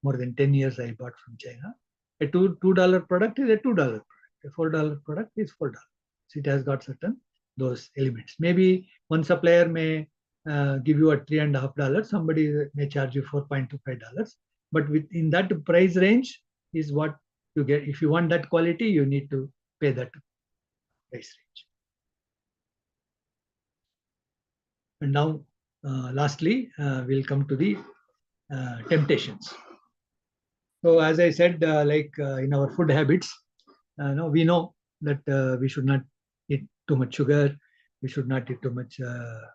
more than 10 years. I bought from China. A $2 product is a $2 product. A $4 product is $4. So it has got certain those elements. Maybe one supplier may give you at $3.50. Somebody may charge you $4.25. But within that price range is what you get. If you want that quality, you need to pay that price range. And now, lastly, we'll come to the temptations. So as I said, in our food habits, we know that we should not eat too much sugar, we should not eat too much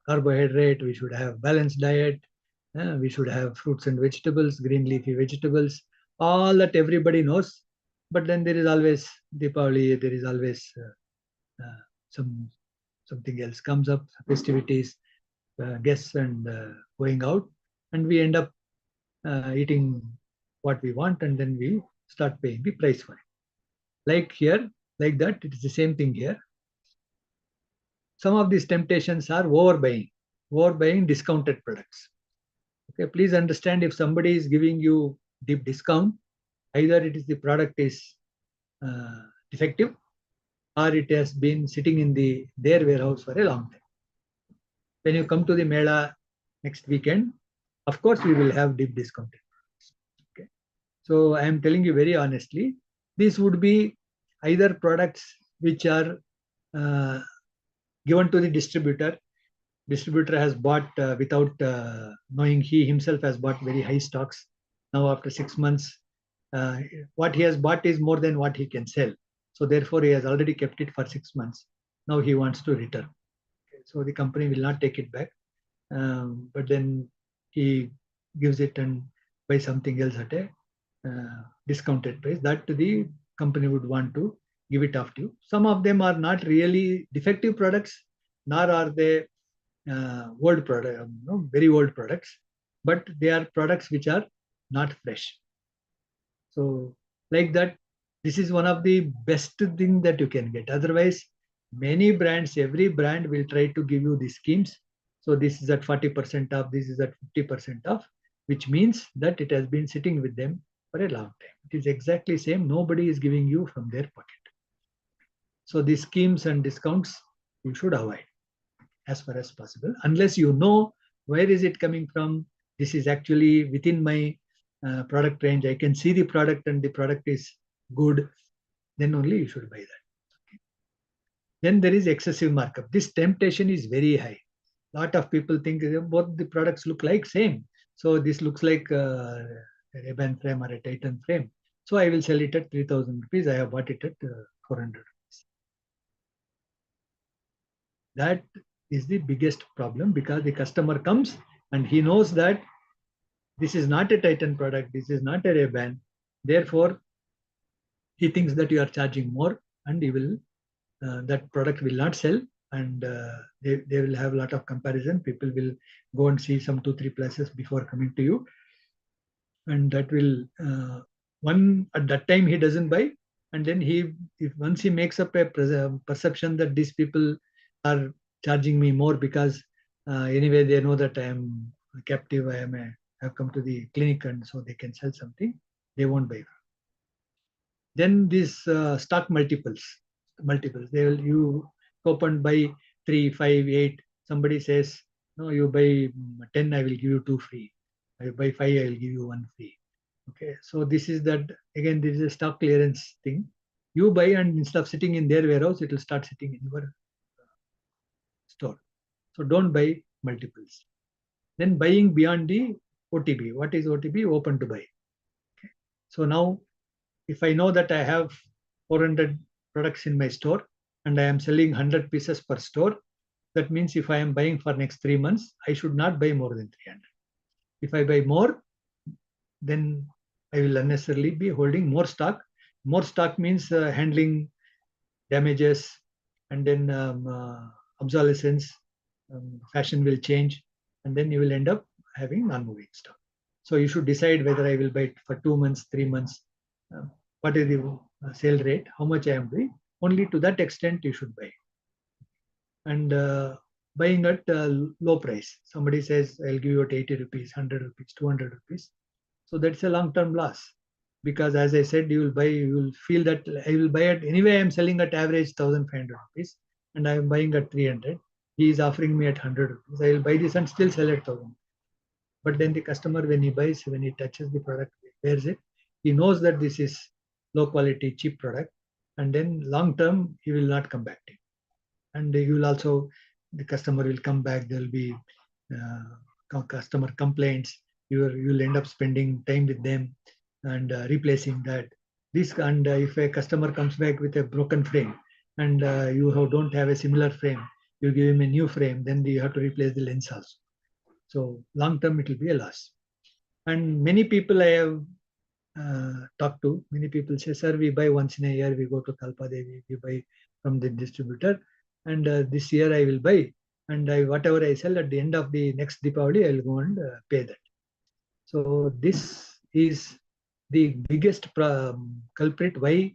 carbohydrate, we should have balanced diet, we should have fruits and vegetables, green leafy vegetables, all that everybody knows. But then there is always Deepavali, there is always something else comes up, festivities, guests and going out, and we end up eating what we want, and then we start paying the price for it. Like here, like that, it is the same thing here. Some of these temptations are overbuying discounted products. Okay, please understand, if somebody is giving you deep discount, either it is the product is defective, or it has been sitting in their warehouse for a long time. When you come to the Mela next weekend, of course we will have deep discounted products. Okay, so I am telling you very honestly, these would be either products which are given to the distributor. Distributor has bought without knowing, he himself has bought very high stocks. Now after 6 months, what he has bought is more than what he can sell. So therefore, he has already kept it for 6 months. Now he wants to return. Okay, so the company will not take it back, but then he gives it and buys something else at a discounted price that the company would want to give it off to you. Some of them are not really defective products, nor are they old product, very old products, but they are products which are not fresh. So like that, this is one of the best thing that you can get. Otherwise, many brands, every brand will try to give you these schemes. So this is at 40% off, this is at 50% off, which means that it has been sitting with them for a long time. It is exactly same. Nobody is giving you from their pocket. So these schemes and discounts you should avoid as far as possible, unless you know where is it coming from. This is actually within my product range. I can see the product and the product is good. Then only you should buy that. Okay. Then there is excessive markup. This temptation is very high. A lot of people think both the products look like same. So this looks like a Ray-Ban frame or a Titan frame. So I will sell it at 3,000 rupees. I have bought it at 400 rupees. That is the biggest problem, because the customer comes and he knows that this is not a Titan product, this is not a Ray-Ban. Therefore, he thinks that you are charging more, and he will that product will not sell, and they will have a lot of comparison. People will go and see some 2-3 places before coming to you, and that will one at that time he doesn't buy, And then if once he makes up a perception that these people are charging me more because anyway they know that I am captive, have come to the clinic and so they can sell something, they won't buy. Then these stock multiples, they will, you open buy 3, 5, 8. Somebody says, no, you buy 10, I will give you 2 free. I buy 5, I will give you 1 free. Okay, so this is that, again, this is a stock clearance thing. You buy and instead of sitting in their warehouse, it will start sitting in your store. So don't buy multiples. Then buying beyond the OTB. What is OTB? Open to buy. Okay. So now, if I know that I have 400 products in my store and I am selling 100 pieces per store, that means if I am buying for next 3 months, I should not buy more than 300. If I buy more, then I will unnecessarily be holding more stock. More stock means handling damages, and then obsolescence, fashion will change, and then you will end up having non-moving stock. So you should decide whether I will buy it for 2 months, 3 months, what is the sale rate, how much I am buying. Only to that extent you should buy. And buying at low price. Somebody says, I'll give you at 80 rupees, 100 rupees, 200 rupees. So that's a long-term loss. Because as I said, you will feel that I will buy it anyway. I'm selling at average 1,500 rupees and I'm buying at 300. He is offering me at 100 rupees. I will buy this and still sell at 1,000. But then the customer, when he buys, when he touches the product, wears it, he knows that this is low quality, cheap product. And then long term, he will not come back to it. And you will also, the customer will come back. There will be customer complaints. You will end up spending time with them and replacing that. This, and if a customer comes back with a broken frame and don't have a similar frame, you give him a new frame, then you have to replace the lens also. So long term, it will be a loss. And many people I have talked to, many people say, sir, we buy once in a year, we go to Kalpadevi, we buy from the distributor, and this year I will buy, and whatever I sell at the end of the next Deepavali, I will go and pay that. So this is the biggest culprit why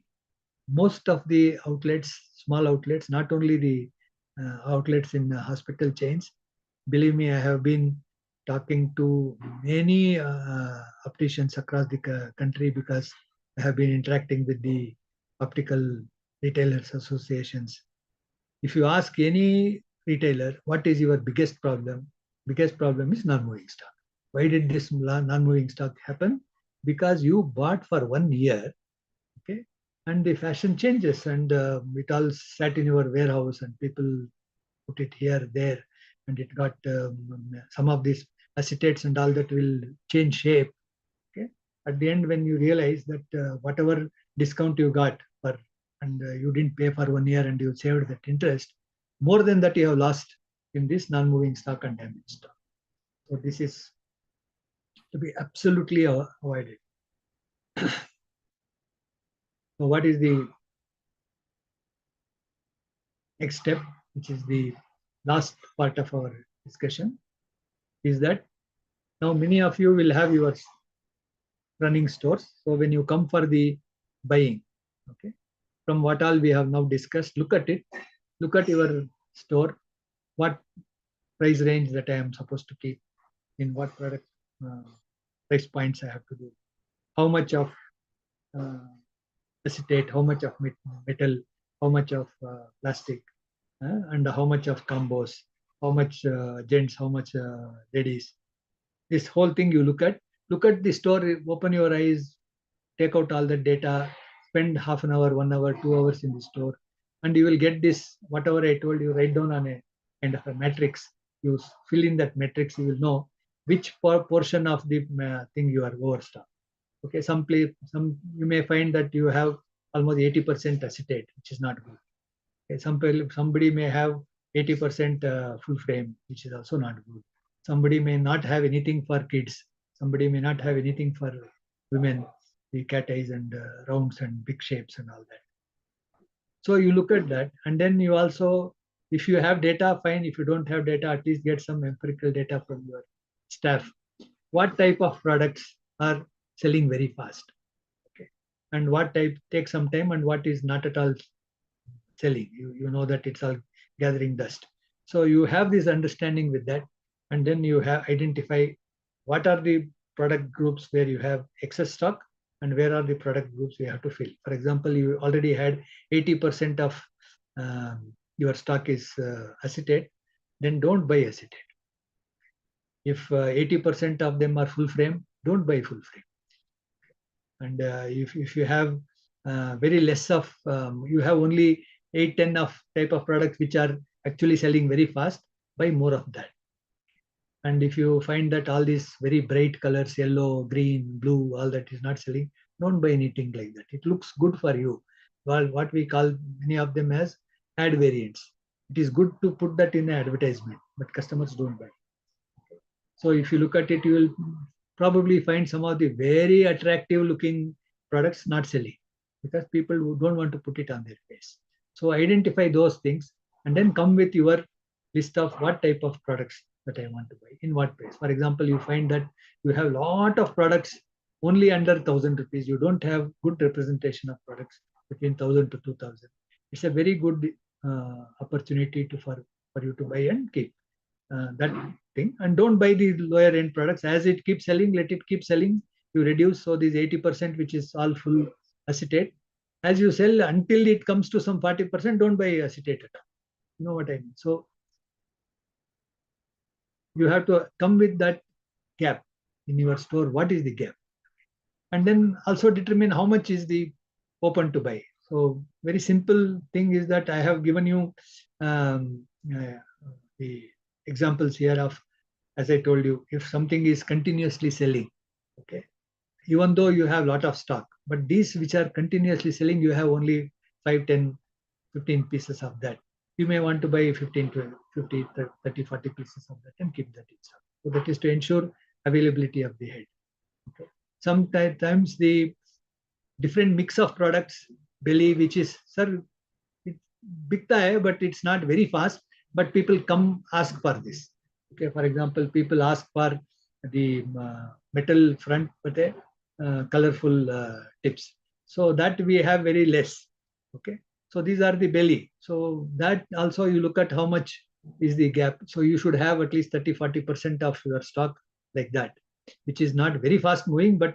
most of the outlets, small outlets, not only the outlets in hospital chains. Believe me, I have been talking to many opticians across the country because I have been interacting with the optical retailers associations. If you ask any retailer, what is your biggest problem? Biggest problem is non-moving stock. Why did this non-moving stock happen? Because you bought for 1 year, okay, and the fashion changes, and it all sat in your warehouse, and people put it here, there, and it got some of these acetates and all that will change shape. Okay, at the end, when you realize that whatever discount you got for, and you didn't pay for 1 year and you saved that interest, more than that you have lost in this non-moving stock and damaged stock. So this is to be absolutely avoided. So what is the next step, which is the last part of our discussion, is that now many of you will have your running stores. So when you come for the buying, okay, from what all we have now discussed, look at it, look at your store, what price range that I am supposed to keep, in what product price points I have to do, how much of acetate, how much of metal, how much of plastic, and how much of combos, how much gents, how much ladies. This whole thing you look at the store, open your eyes, take out all the data, spend half an hour, 1 hour, 2 hours in the store, and you will get this, whatever I told you, write down on a kind of a matrix. You fill in that matrix, you will know which portion of the thing you are overstocked. Okay, some you may find that you have almost 80% acetate, which is not good. Okay, somebody may have 80% full frame, which is also not good. Somebody may not have anything for kids. Somebody may not have anything for women, the cat eyes and rounds and big shapes and all that. So you look at that, and then you also, if you have data, fine. If you don't have data, at least get some empirical data from your staff. What type of products are selling very fast? Okay, and what type takes some time and what is not at all selling. You know that it's all gathering dust. So you have this understanding with that, and then you have identify what are the product groups where you have excess stock and where are the product groups you have to fill. For example, you already had 80% of your stock is acetate, then don't buy acetate. If 80% of them are full frame, don't buy full frame. And if you have very less of, you have only 8-10 of type of products which are actually selling very fast, buy more of that. And if you find that all these very bright colors, yellow, green, blue, all that is not selling, don't buy anything like that. It looks good for you. Well, what we call many of them as ad variants. It is good to put that in the advertisement, but customers don't buy. So if you look at it, you will probably find some of the very attractive looking products not selling because people who don't want to put it on their face. So identify those things and then come with your list of what type of products that I want to buy in what price. For example, you find that you have a lot of products only under 1,000 rupees. You don't have good representation of products between 1,000 to 2,000. It's a very good opportunity for you to buy and keep that thing. And don't buy the lower end products. As it keeps selling, let it keep selling. You reduce. So this 80%, which is all full acetate, as you sell until it comes to some 40%, don't buy acetate at all. You know what I mean? So you have to come with that gap in your store. What is the gap? And then also determine how much is the open to buy. So very simple thing is that I have given you the examples here of, as I told you, if something is continuously selling, okay, even though you have a lot of stock, but these which are continuously selling, you have only 5, 10, 15 pieces of that. You may want to buy 15, 20, 50, 30, 40 pieces of that and keep that in stock. So that is to ensure availability of the head. Okay. Sometimes the different mix of products, belly, which is, sir, it's bigta hai, but it's not very fast, but people come ask for this. Okay, for example, people ask for the metal front, but colorful tips. So that we have very less. Okay, so these are the belly. So that also you look at how much is the gap. So you should have at least 30-40% of your stock like that, which is not very fast moving, but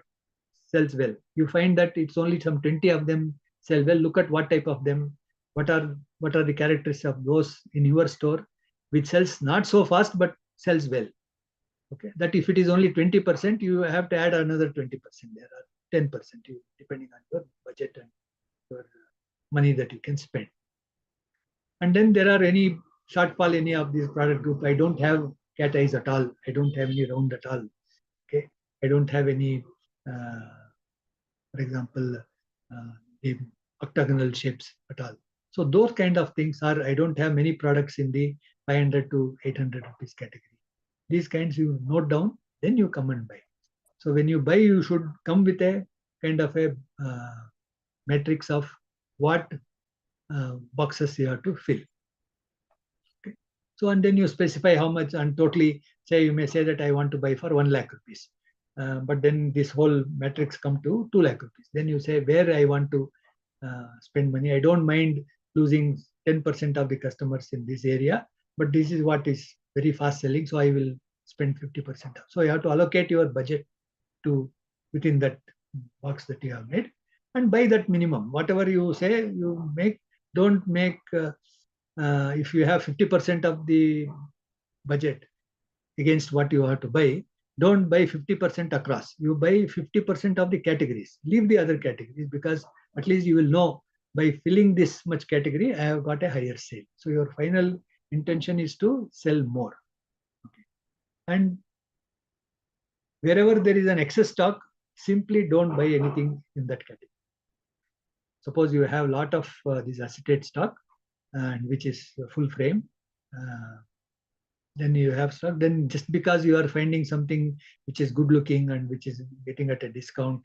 sells well. You find that it's only some 20 of them sell well. Look at what type of them, what are the characteristics of those in your store, which sells not so fast but sells well. Okay, that if it is only 20%, you have to add another 20% there, or 10%, depending on your budget and your money that you can spend. And then there are any shortfall, any of these product group. I don't have cat eyes at all. I don't have any round at all. Okay, I don't have any, for example, the octagonal shapes at all. So those kind of things are, I don't have many products in the 500 to 800 rupees category. These kinds you note down, then you come and buy. So when you buy, you should come with a kind of a matrix of what boxes you have to fill. Okay. So and then you specify how much, and totally say, you may say that I want to buy for 1 lakh rupees. But then this whole matrix come to 2 lakh rupees. Then you say where I want to spend money. I don't mind losing 10% of the customers in this area, but this is what is very fast selling, so I will spend 50%. So you have to allocate your budget to within that box that you have made and buy that minimum. Whatever you say you make, don't make, if you have 50% of the budget against what you have to buy, don't buy 50% across. You buy 50% of the categories. Leave the other categories, because at least you will know by filling this much category, I have got a higher sale. So your final intention is to sell more. Okay. And wherever there is an excess stock, simply don't buy anything in that category. Suppose you have a lot of this acetate stock, and which is full frame, then you have stock. Then just because you are finding something which is good looking and which is getting at a discount,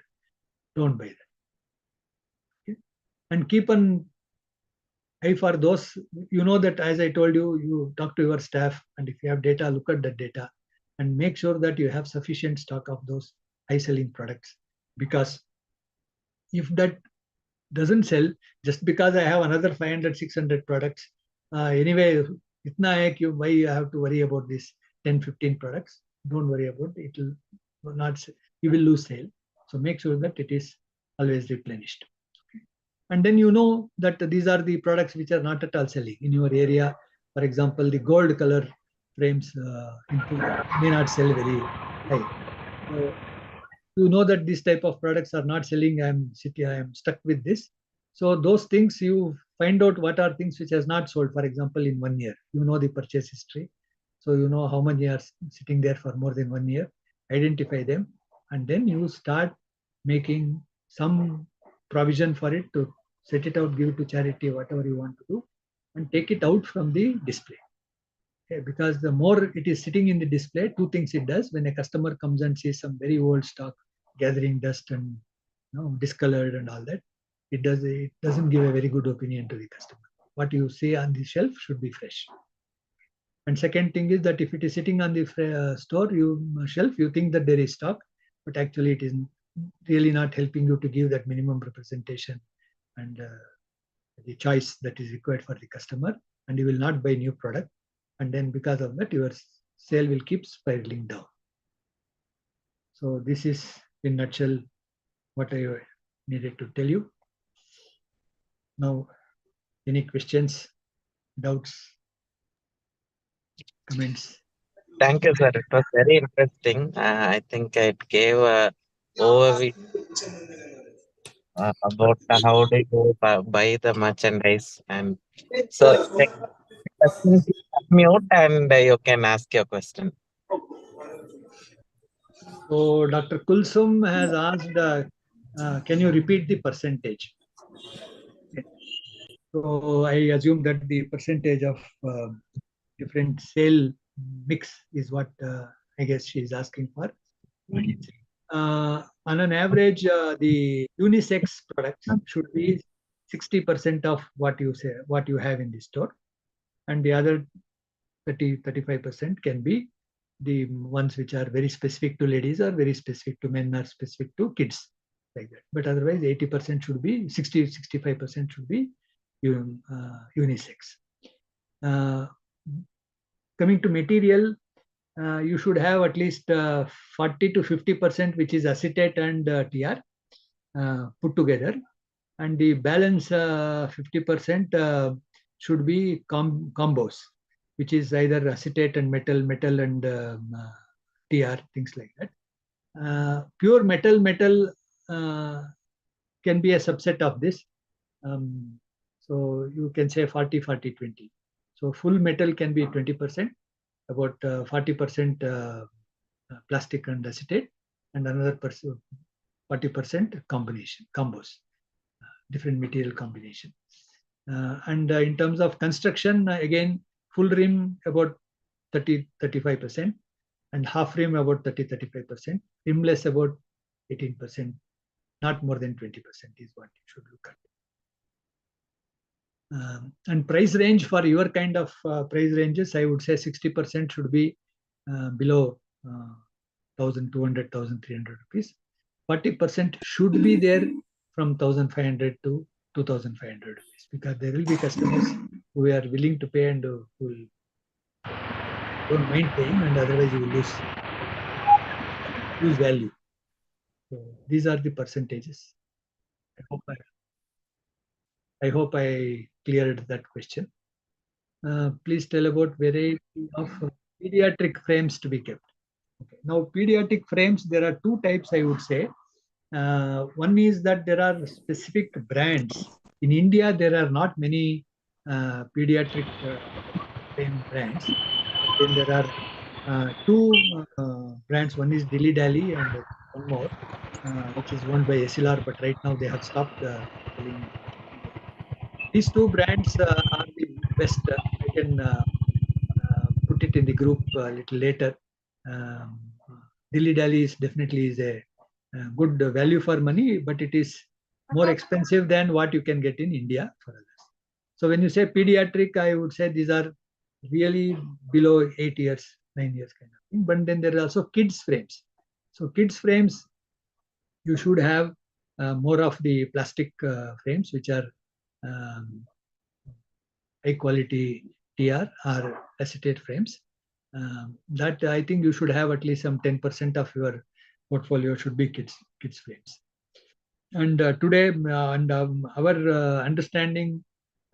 don't buy that. Okay? And keep an eye for those, you know, that as I told you, you talk to your staff, and if you have data, look at that data and make sure that you have sufficient stock of those high selling products. Because if that doesn't sell, just because I have another 500, 600 products, anyway, itna hai ki why I have to worry about this 10, 15 products? Don't worry about it. It will not, you will lose sale. So make sure that it is always replenished. And then you know that these are the products which are not at all selling in your area. For example, the gold color frames may not sell very high. So you know that this type of products are not selling. I am stuck with this. So those things you find out what are things which has not sold. For example, in 1 year, you know the purchase history. So you know how many are sitting there for more than 1 year. Identify them, and then you start making some provision for it to set it out, give it to charity, whatever you want to do, and take it out from the display. Okay, because the more it is sitting in the display, two things it does. When a customer comes and sees some very old stock gathering dust and discolored and all that, it doesn't give a very good opinion to the customer. What you see on the shelf should be fresh. And second thing is that if it is sitting on the shelf, you think that there is stock, but actually it is really not helping you to give that minimum representation and the choice that is required for the customer, and you will not buy new product. And then because of that, your sale will keep spiraling down. So this is in nutshell what I needed to tell you. Now, any questions, doubts, comments? Thank you, sir. It was very interesting. I think it gave a overview about how do you buy the merchandise. And so, if there are questions, you unmute and you can ask your question. So Dr. Kulsum has asked, can you repeat the percentage? Okay. So I assume that the percentage of different sale mix is what I guess she is asking for. On an average, the unisex products should be 60% of what you have in the store, and the other 35% can be the ones which are very specific to ladies or very specific to men or specific to kids, like that. But otherwise 80% should be 65% should be unisex. Coming to material, you should have at least 40 to 50% which is acetate and TR put together, and the balance 50% should be combos, which is either acetate and metal and TR, things like that. Pure metal can be a subset of this. So you can say 40, 40, 20. So full metal can be 20%, about 40% plastic and acetate, and another 40% combos, different material combination. And in terms of construction, again, full rim about 30-35%, and half rim about 30-35%, rimless about 18%, not more than 20% is what you should look at. And price range for your kind of price ranges, I would say 60% should be below 1,200, 1,300 rupees. 40% should be there from 1,500 to 2,500 rupees, because there will be customers who are willing to pay and who don't mind paying, and otherwise you will lose value. So these are the percentages. I hope I cleared that question. Please tell about variety of pediatric frames to be kept. Okay. Now, pediatric frames, there are two types, I would say. One is that there are specific brands. In India, there are not many pediatric frame brands. Then there are two brands. One is Dilly Dally and one more, which is owned by SLR, but right now they have stopped selling. These two brands are the best. I can put it in the group a little later. Dilly Dally is definitely a good value for money, but it is more expensive than what you can get in India for others. So when you say pediatric, I would say these are really below 8 years, 9 years kind of thing. But then there are also kids frames. So kids frames, you should have more of the plastic frames, which are high quality TR or acetate frames. That I think you should have at least some 10% of your portfolio should be kids frames. And today, and our understanding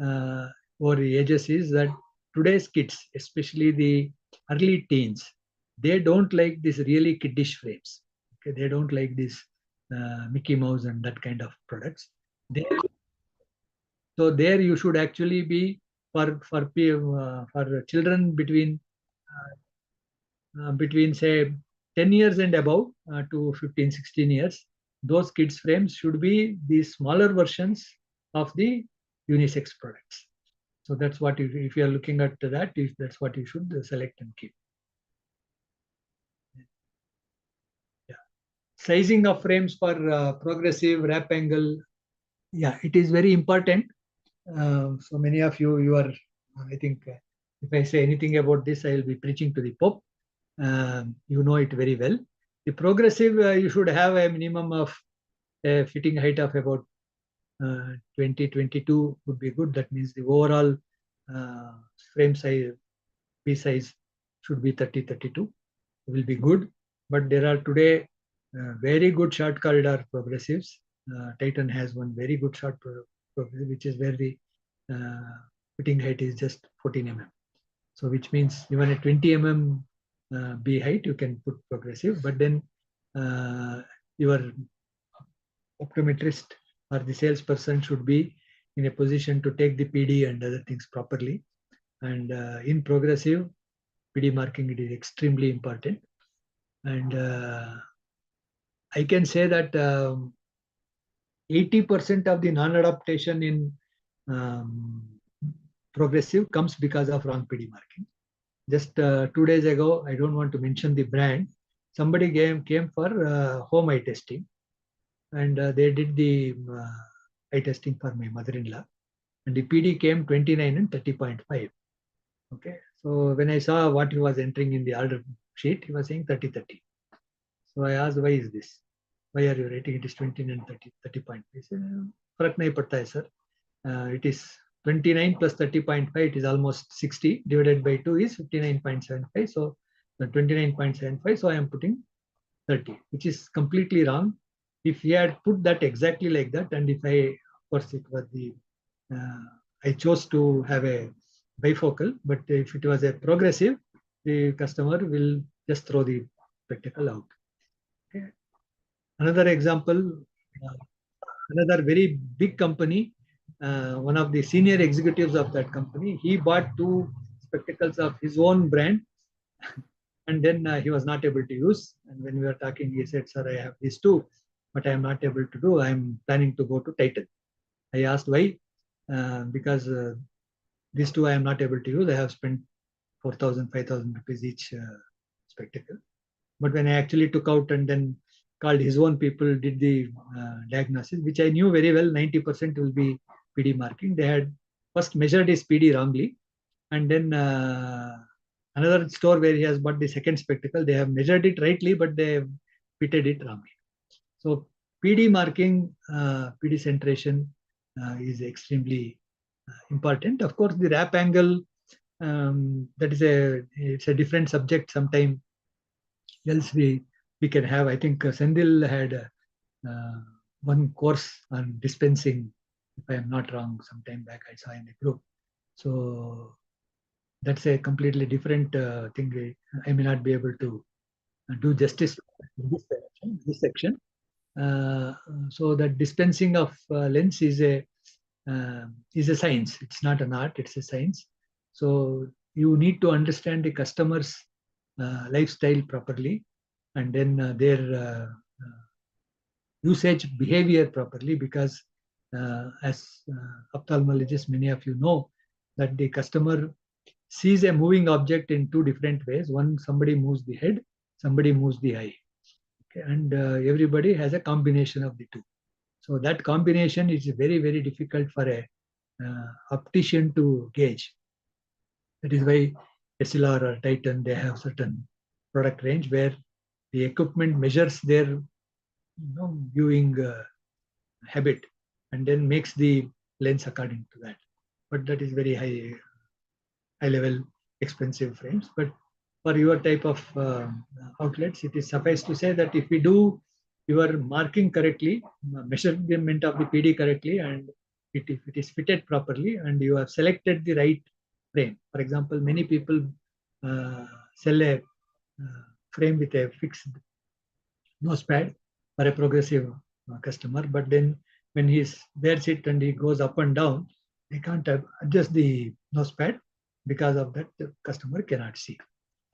over the ages is that today's kids, especially the early teens, they don't like these really kiddish frames. Okay, they don't like this Mickey Mouse and that kind of products. So there you should actually be for children between say 10 years and above to 15-16 years. Those kids frames should be the smaller versions of the unisex products. So that's what if you are looking at that, that's what you should select and keep. Yeah. Sizing of frames for progressive wrap angle. Yeah, it is very important. So many of you are, I think, if I say anything about this, I will be preaching to the Pope. You know it very well. The progressive, you should have a minimum of a fitting height of about 20-22 would be good. That means the overall frame size, piece size should be 30-32. Will be good. But there are today very good short corridor progressives. Titan has one very good short progressive, which is where the fitting height is just 14 mm. So which means even a 20 mm B height you can put progressive, but then your optometrist or the salesperson should be in a position to take the PD and other things properly. And in progressive PD marking, it is extremely important. And I can say that 80% of the non-adaptation in progressive comes because of wrong PD marking. Just 2 days ago, I don't want to mention the brand, somebody came for home eye testing, and they did the eye testing for my mother-in-law, and the PD came 29 and 30.5. Okay, so when I saw what he was entering in the order sheet, he was saying 30-30. So I asked, why is this? Why are you rating it is 29 and 30.5? He said, "Farak nahi padta hai, sir. It is 29 plus 30.5, it is almost 60, divided by 2 is 59.75. So 29.75, so I am putting 30, which is completely wrong. If he had put that exactly like that, and if I, of course, it was the, I chose to have a bifocal, but if it was a progressive, the customer will just throw the spectacle out. Okay. Another example, another very big company, one of the senior executives of that company, he bought 2 spectacles of his own brand, and then he was not able to use. And when we were talking, he said, "Sir, I have these 2, but I am not able to do. I am planning to go to Titan." I asked why, because these 2 I am not able to use. I have spent 4,000, 5,000 rupees each spectacle. But when I actually took out and then called his own people, did the diagnosis, which I knew very well, 90% will be PD marking. They had first measured his PD wrongly, and then another store where he has bought the second spectacle, they have measured it rightly, but they have fitted it wrongly. So PD marking, PD centration is extremely important. Of course, the wrap angle, that is it's a different subject. Sometime else we can have. I think Sendil had one course on dispensing, if I am not wrong, some time back I saw in the group. So that's a completely different thing. I may not be able to do justice in this section. So that dispensing of lens is a science. It's not an art, it's a science. So you need to understand the customer's lifestyle properly, and then their usage behavior properly, because as ophthalmologists, many of you know that the customer sees a moving object in 2 different ways. One, somebody moves the head, somebody moves the eye. Okay, and everybody has a combination of the 2. So that combination is very, very difficult for a optician to gauge. That is why SLR or Titan, they have certain product range where the equipment measures their viewing habit and then makes the lens according to that. But that is very high level expensive frames. But for your type of outlets, it is suffice to say that if we do your marking correctly, measurement of the PD correctly, and if it is fitted properly, and you have selected the right frame. For example, many people sell a frame with a fixed nose pad for a progressive customer, but then when he wears it and he goes up and down, they can't adjust the nose pad. Because of that, the customer cannot see.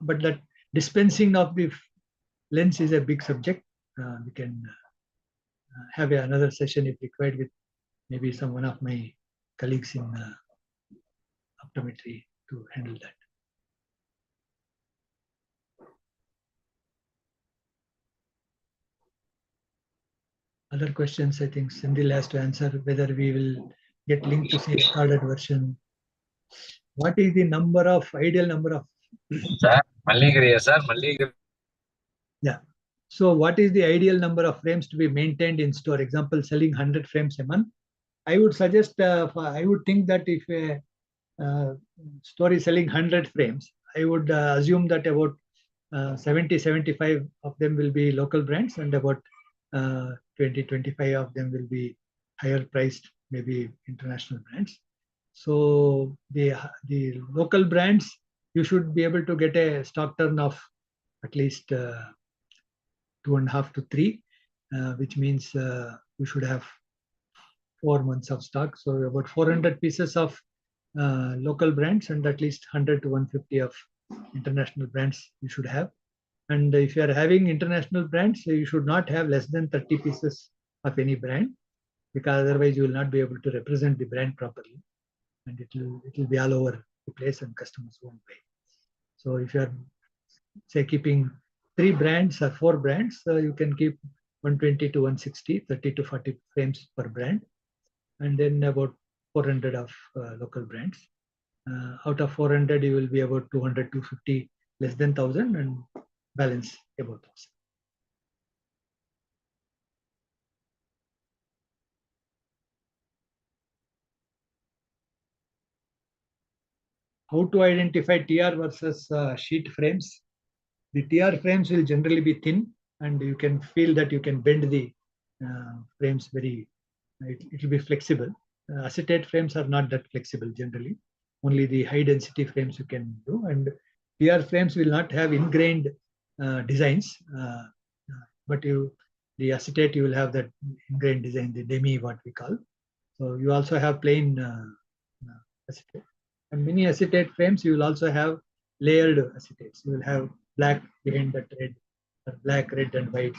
But that dispensing of the lens is a big subject. We can have another session if required with maybe one of my colleagues in optometry to handle that. Other questions, I think Sindhil has to answer whether we will get linked to say recorded version. What is the ideal number of? Sir, Malligriya, sir, Malligriya. Yeah. So what is the ideal number of frames to be maintained in store? Example, selling 100 frames a month. I would suggest, I would think that if a store is selling 100 frames, I would assume that about 70-75 of them will be local brands and about 20-25 of them will be higher priced, maybe international brands. So the local brands, you should be able to get a stock turn of at least 2.5 to 3, which means you should have 4 months of stock. So about 400 pieces of local brands and at least 100 to 150 of international brands you should have. And if you are having international brands, you should not have less than 30 pieces of any brand, because otherwise you will not be able to represent the brand properly, and it will be all over the place and customers won't buy. So if you are say keeping 3 brands or 4 brands, you can keep 120 to 160, 30 to 40 frames per brand, and then about 400 of local brands. Out of 400, you will be about 200 to 50 less than 1,000 and balance about 1,000. How to identify TR versus sheet frames? The TR frames will generally be thin, and you can feel that you can bend the frames very, it will be flexible. Acetate frames are not that flexible generally. Only the high density frames you can do, and TR frames will not have ingrained designs, but the acetate you will have that ingrained design, the demi what we call. So you also have plain acetate. And many acetate frames, you will also have layered acetates. You will have black behind that red, or black, red, and white,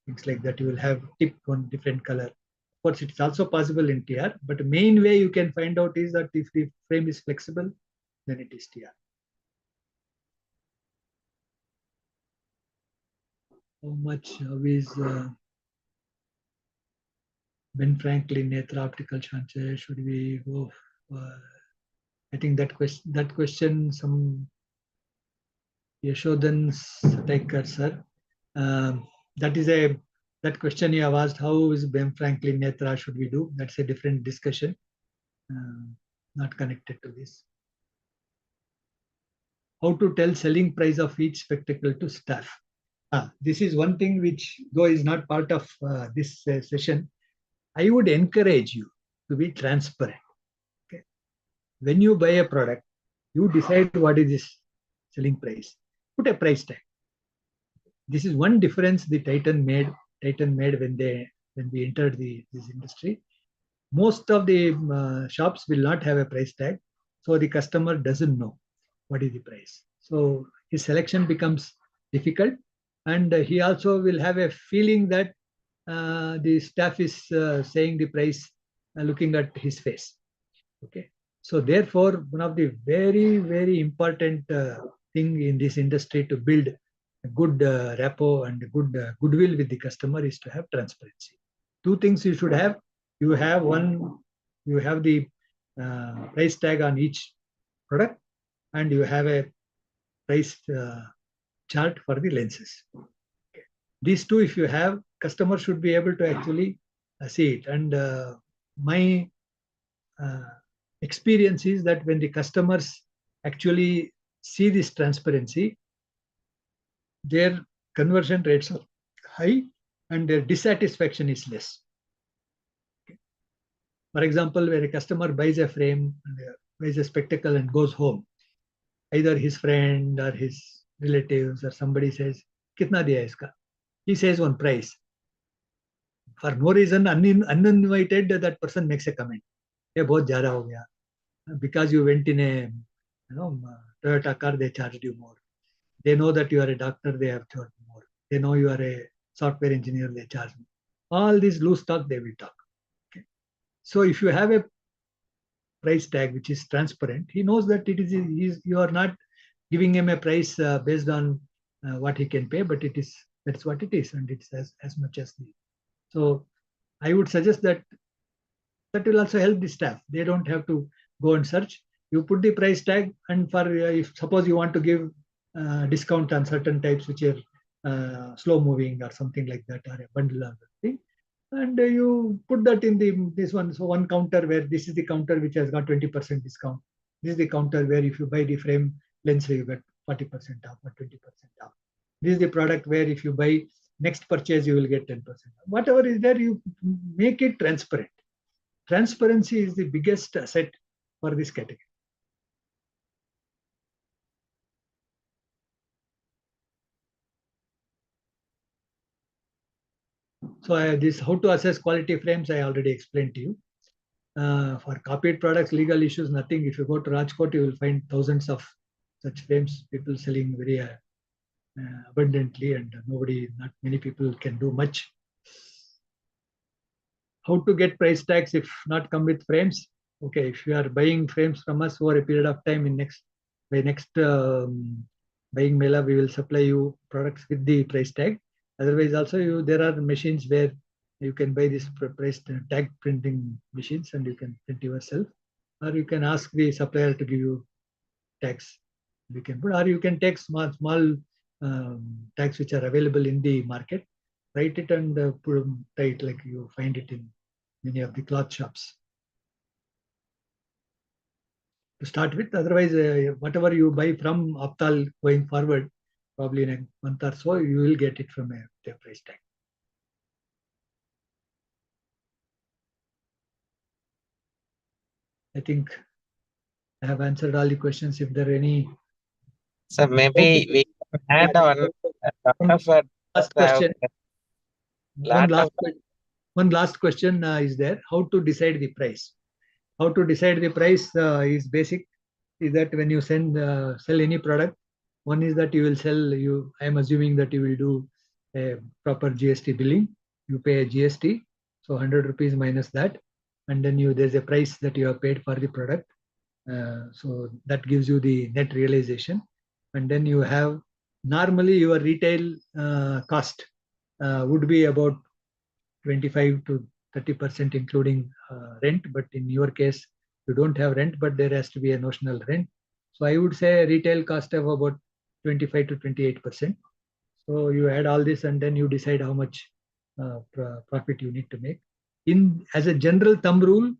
things like that. You will have tip one different color. Of course, it's also possible in TR, but the main way you can find out is that if the frame is flexible, then it is TR. How much is Ben Franklin Netra optical chances should we go? I think that question some Yashodhan Satekar sir. That question you have asked, how is Ben Franklin Netra should we do? That's a different discussion, not connected to this. How to tell selling price of each spectacle to staff? This is one thing which, though is not part of this session, I would encourage you to be transparent. Okay? When you buy a product, you decide what is this selling price. Put a price tag. This is one difference the Titan made when we entered this industry. Most of the shops will not have a price tag, so the customer doesn't know what is the price. So his selection becomes difficult, and he also will have a feeling that the staff is saying the price looking at his face. Okay, so therefore one of the very important thing in this industry to build a good rapport and good goodwill with the customer is to have transparency. 2 things you should have. You have the price tag on each product, and you have a price chart for the lenses. Okay. These 2, if you have, customer should be able to actually see it. And my experience is that when the customers actually see this transparency, their conversion rates are high and their dissatisfaction is less. Okay. For example, when a customer buys a frame, buys a spectacle and goes home, either his friend or his relatives or somebody says, "Kitna diya iska?" He says one price. For no reason, uninvited, that person makes a comment. "Ye bahut zyada ho gaya." Because you went in a Toyota car, they charged you more. They know that you are a doctor, they have charged more. They know you are a software engineer, they charge more. All these loose talk, they will talk. Okay. So if you have a price tag which is transparent, he knows that you are not giving him a price based on what he can pay, but that's what it is, and it's as much as the. So I would suggest that will also help the staff. They don't have to go and search. You put the price tag, and for if suppose you want to give discount on certain types which are slow moving or something like that, or a bundle or thing, and you put that in this one. So one counter where this is the counter which has got 20% discount. This is the counter where if you buy the frame lens, you get 40% off or 20% off. This is the product where if you buy next purchase, you will get 10%. Whatever is there, you make it transparent. Transparency is the biggest asset for this category. So this how to assess quality frames, I already explained to you. For copied products, legal issues, nothing. If you go to Rajkot, you will find thousands of such frames, people selling very abundantly, and not many people can do much. How to get price tags if not come with frames? Okay, if you are buying frames from us over a period of time, by next buying mela, we will supply you products with the price tag. Otherwise, also there are machines where you can buy this price tag printing machines and you can print yourself, or you can ask the supplier to give you tags. You can put, or you can take small tags which are available in the market, write it and put them tight like you find it in many of the cloth shops. To start with, otherwise whatever you buy from Ophthall going forward, probably in a month or so, you will get it from a price tag. I think I have answered all the questions. If there are any. So maybe we can add on last question. One last question is there. How to decide the price? How to decide the price is basic. Is that when you sell any product, one is that you will sell. I am assuming that you will do a proper GST billing. You pay a GST, so 100 rupees minus that, and then there's a price that you have paid for the product. So that gives you the net realization, and then you have normally your retail cost would be about 25 to 30% including rent, but in your case you don't have rent, but there has to be a notional rent. So I would say a retail cost of about 25 to 28%. So you add all this and then you decide how much profit you need to make. As a general thumb rule,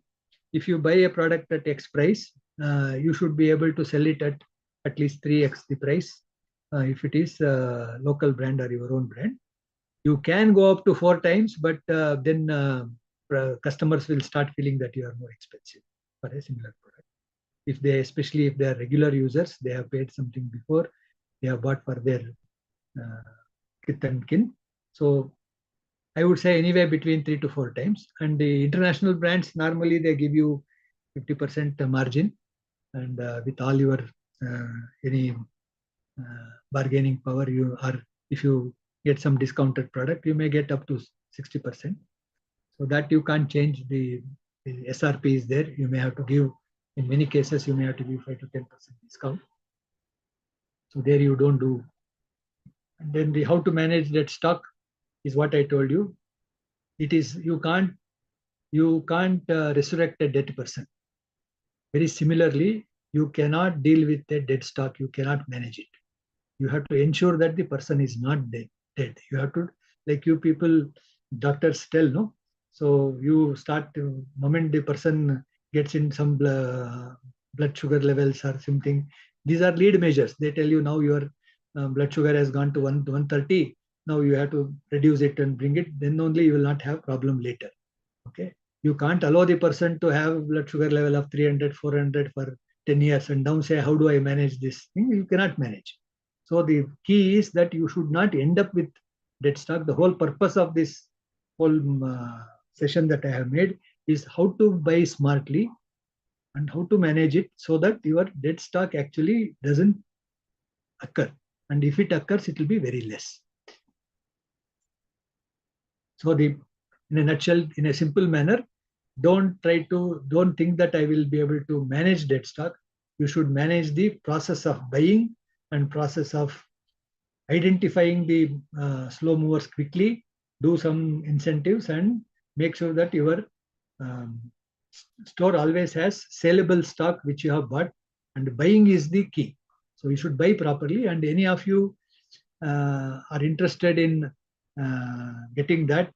if you buy a product at X price, you should be able to sell it at least 3x the price if it is local brand or your own brand. You can go up to 4 times, but then customers will start feeling that you are more expensive for a similar product. Especially if they are regular users, they have paid something before, they have bought for their kith and kin. So I would say anywhere between 3 to 4 times. And the international brands, normally they give you 50% margin, and with all your any bargaining power, if you get some discounted product, you may get up to 60%. So that you can't change. The SRP is there. You may have to give, in many cases, you may have to give 5 to 10% discount. So there you don't do. And then how to manage that stock is what I told you. It is you can't resurrect a dead person. Very similarly, you cannot deal with a dead stock. You cannot manage it. You have to ensure that the person is not dead. You have to, like you people, doctors tell, no, So you start to, moment the person gets in some blood sugar levels or something, these are lead measures. They tell you now your blood sugar has gone to 130. Now you have to reduce it and bring it. Then only you will not have problem later. Okay. You can't allow the person to have blood sugar level of 300, 400 for 10 years and now say, how do I manage this thing? You cannot manage. So the key is that you should not end up with dead stock. The whole purpose of this whole session that I have made is how to buy smartly and how to manage it so that your dead stock actually doesn't occur. And if it occurs, it will be very less. So in a nutshell, in a simple manner, don't think that I will be able to manage dead stock. You should manage the process of buying and process of identifying the slow movers quickly, do some incentives and make sure that your store always has saleable stock which you have bought, and buying is the key. So you should buy properly, and any of you are interested in getting that,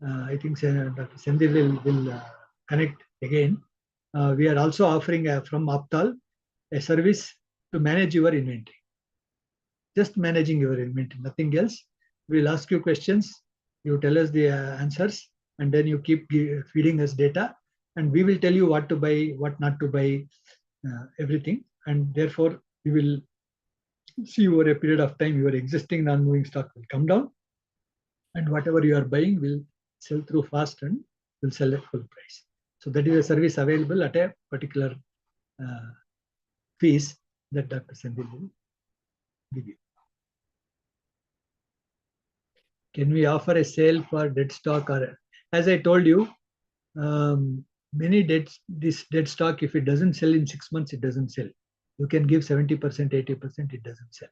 I think Dr. Sendil will connect again. We are also offering from Ophthall a service to manage your inventory. Just managing your inventory, nothing else. We'll ask you questions, you tell us the answers, and then you keep feeding us data, and we will tell you what to buy, what not to buy, everything. And therefore, we will see over a period of time, your existing non-moving stock will come down, and whatever you are buying will sell through fast and will sell at full price. So that is a service available at a particular fees that Dr. Sendil will give you. Can we offer a sale for dead stock? Or, as I told you, this dead stock, if it doesn't sell in 6 months, it doesn't sell. You can give 70%, 80%, it doesn't sell.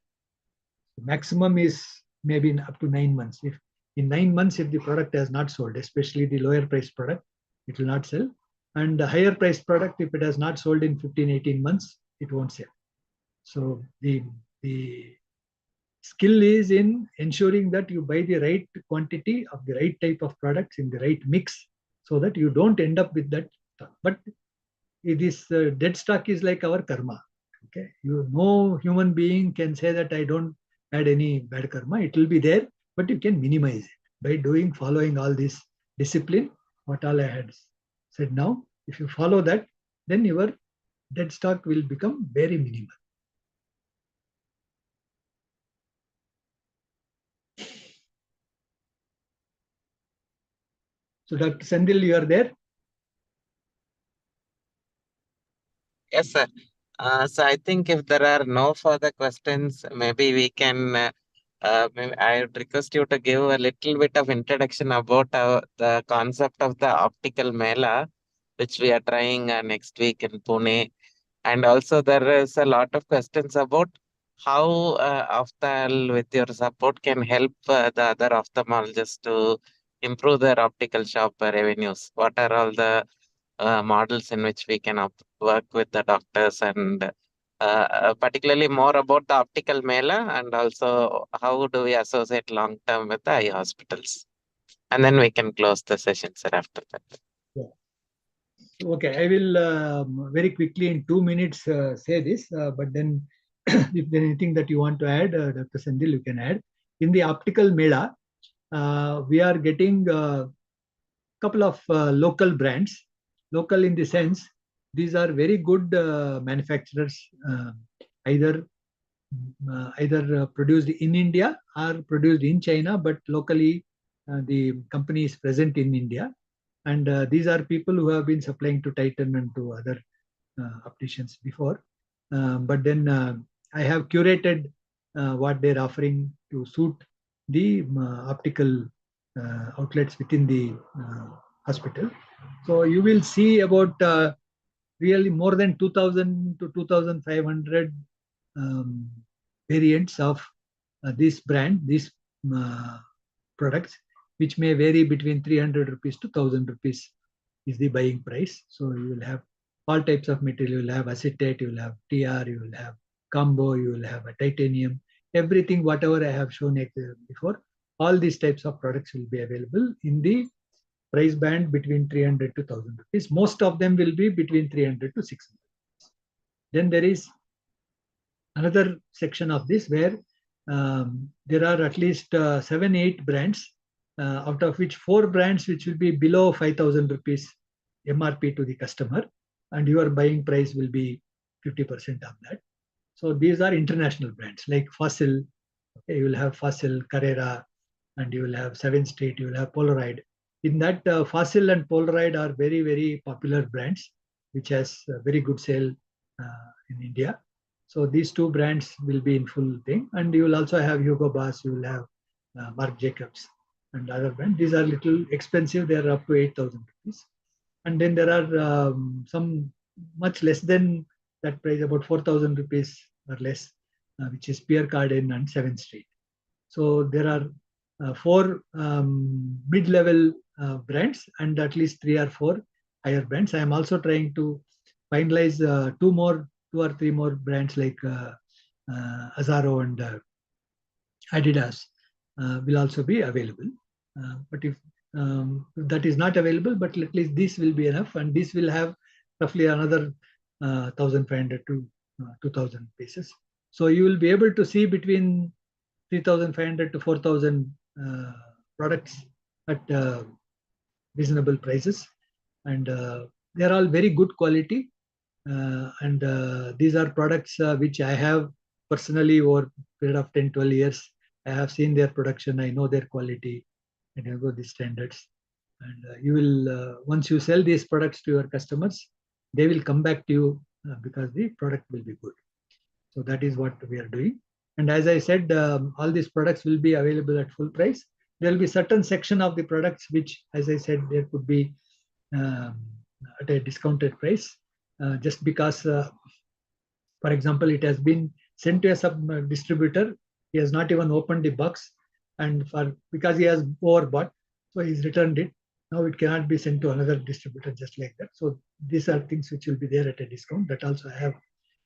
The maximum is maybe up to 9 months. If in 9 months, if the product has not sold, especially the lower price product, it will not sell. And the higher price product, if it has not sold in 15, 18 months, it won't sell. So the skill is in ensuring that you buy the right quantity of the right type of products in the right mix so that you don't end up with that stock. But this dead stock is like our karma. Okay, no human being can say that I don't had any bad karma. It will be there, but you can minimize it by following all this discipline. What all I had said now, if you follow that, then your dead stock will become very minimal. So Dr. Sendil, you are there? Yes, sir. So I think if there are no further questions, maybe we can. Maybe I would request you to give a little bit of introduction about the concept of the optical mela, which we are trying next week in Pune. And also there is a lot of questions about how Ophthal, with your support, can help the other ophthalmologists to improve their optical shop revenues. What are all the models in which we can work with the doctors, and particularly more about the optical mela, and also how do we associate long term with the eye hospitals. And then we can close the session, sir, after that. Yeah. Okay, I will very quickly in 2 minutes say this, but then if there is anything that you want to add, Dr. Sendil, you can add. In the optical mela, we are getting a couple of local brands. Local in the sense, these are very good manufacturers, either produced in India or produced in China, but locally the company is present in India. And these are people who have been supplying to Titan and to other opticians before. But then I have curated what they're offering to suit the optical outlets within the hospital. So you will see about really more than 2,000 to 2,500 variants of this brand, these products, which may vary between 300 rupees to 1,000 rupees is the buying price. So you will have all types of material. You will have acetate, you will have TR, you will have combo, you will have a titanium, everything, whatever I have shown before. All these types of products will be available in the price band between 300 to 1000 rupees. Most of them will be between 300 to 600. Then there is another section of this where there are at least 7-8 brands, out of which 4 brands which will be below 5000 rupees MRP to the customer, and your buying price will be 50% of that. So these are international brands like Fossil. Okay, you will have Fossil, Carrera, and you will have 7th Street, you will have Polaroid. In that, Fossil and Polaroid are very, very popular brands, which has very good sale in India. So these 2 brands will be in full thing. And you will also have Hugo Boss, you will have Marc Jacobs and other brands. These are little expensive. They are up to 8,000 rupees. And then there are some much less than that price, about 4,000 rupees or less, which is Pierre Cardin and 7th Street. So there are 4 mid-level brands and at least 3 or 4 higher brands. I am also trying to finalize 2 or 3 more brands like Azaro and Adidas will also be available. But if that is not available, but at least this will be enough, and this will have roughly another 1,500 to 2,000 pieces. So you will be able to see between 3,500 to 4,000 products at reasonable prices, and they are all very good quality. And these are products which I have personally over a period of 10-12 years. I have seen their production, I know their quality, and I know the standards. And you will, once you sell these products to your customers, they will come back to you because the product will be good. So that is what we are doing. And as I said, all these products will be available at full price. There will be certain section of the products which, as I said, there could be at a discounted price, just because, for example, it has been sent to a sub distributor. He has not even opened the box, and because he has overbought, so he's returned it. Now it cannot be sent to another distributor just like that. So these are things which will be there at a discount. That also I have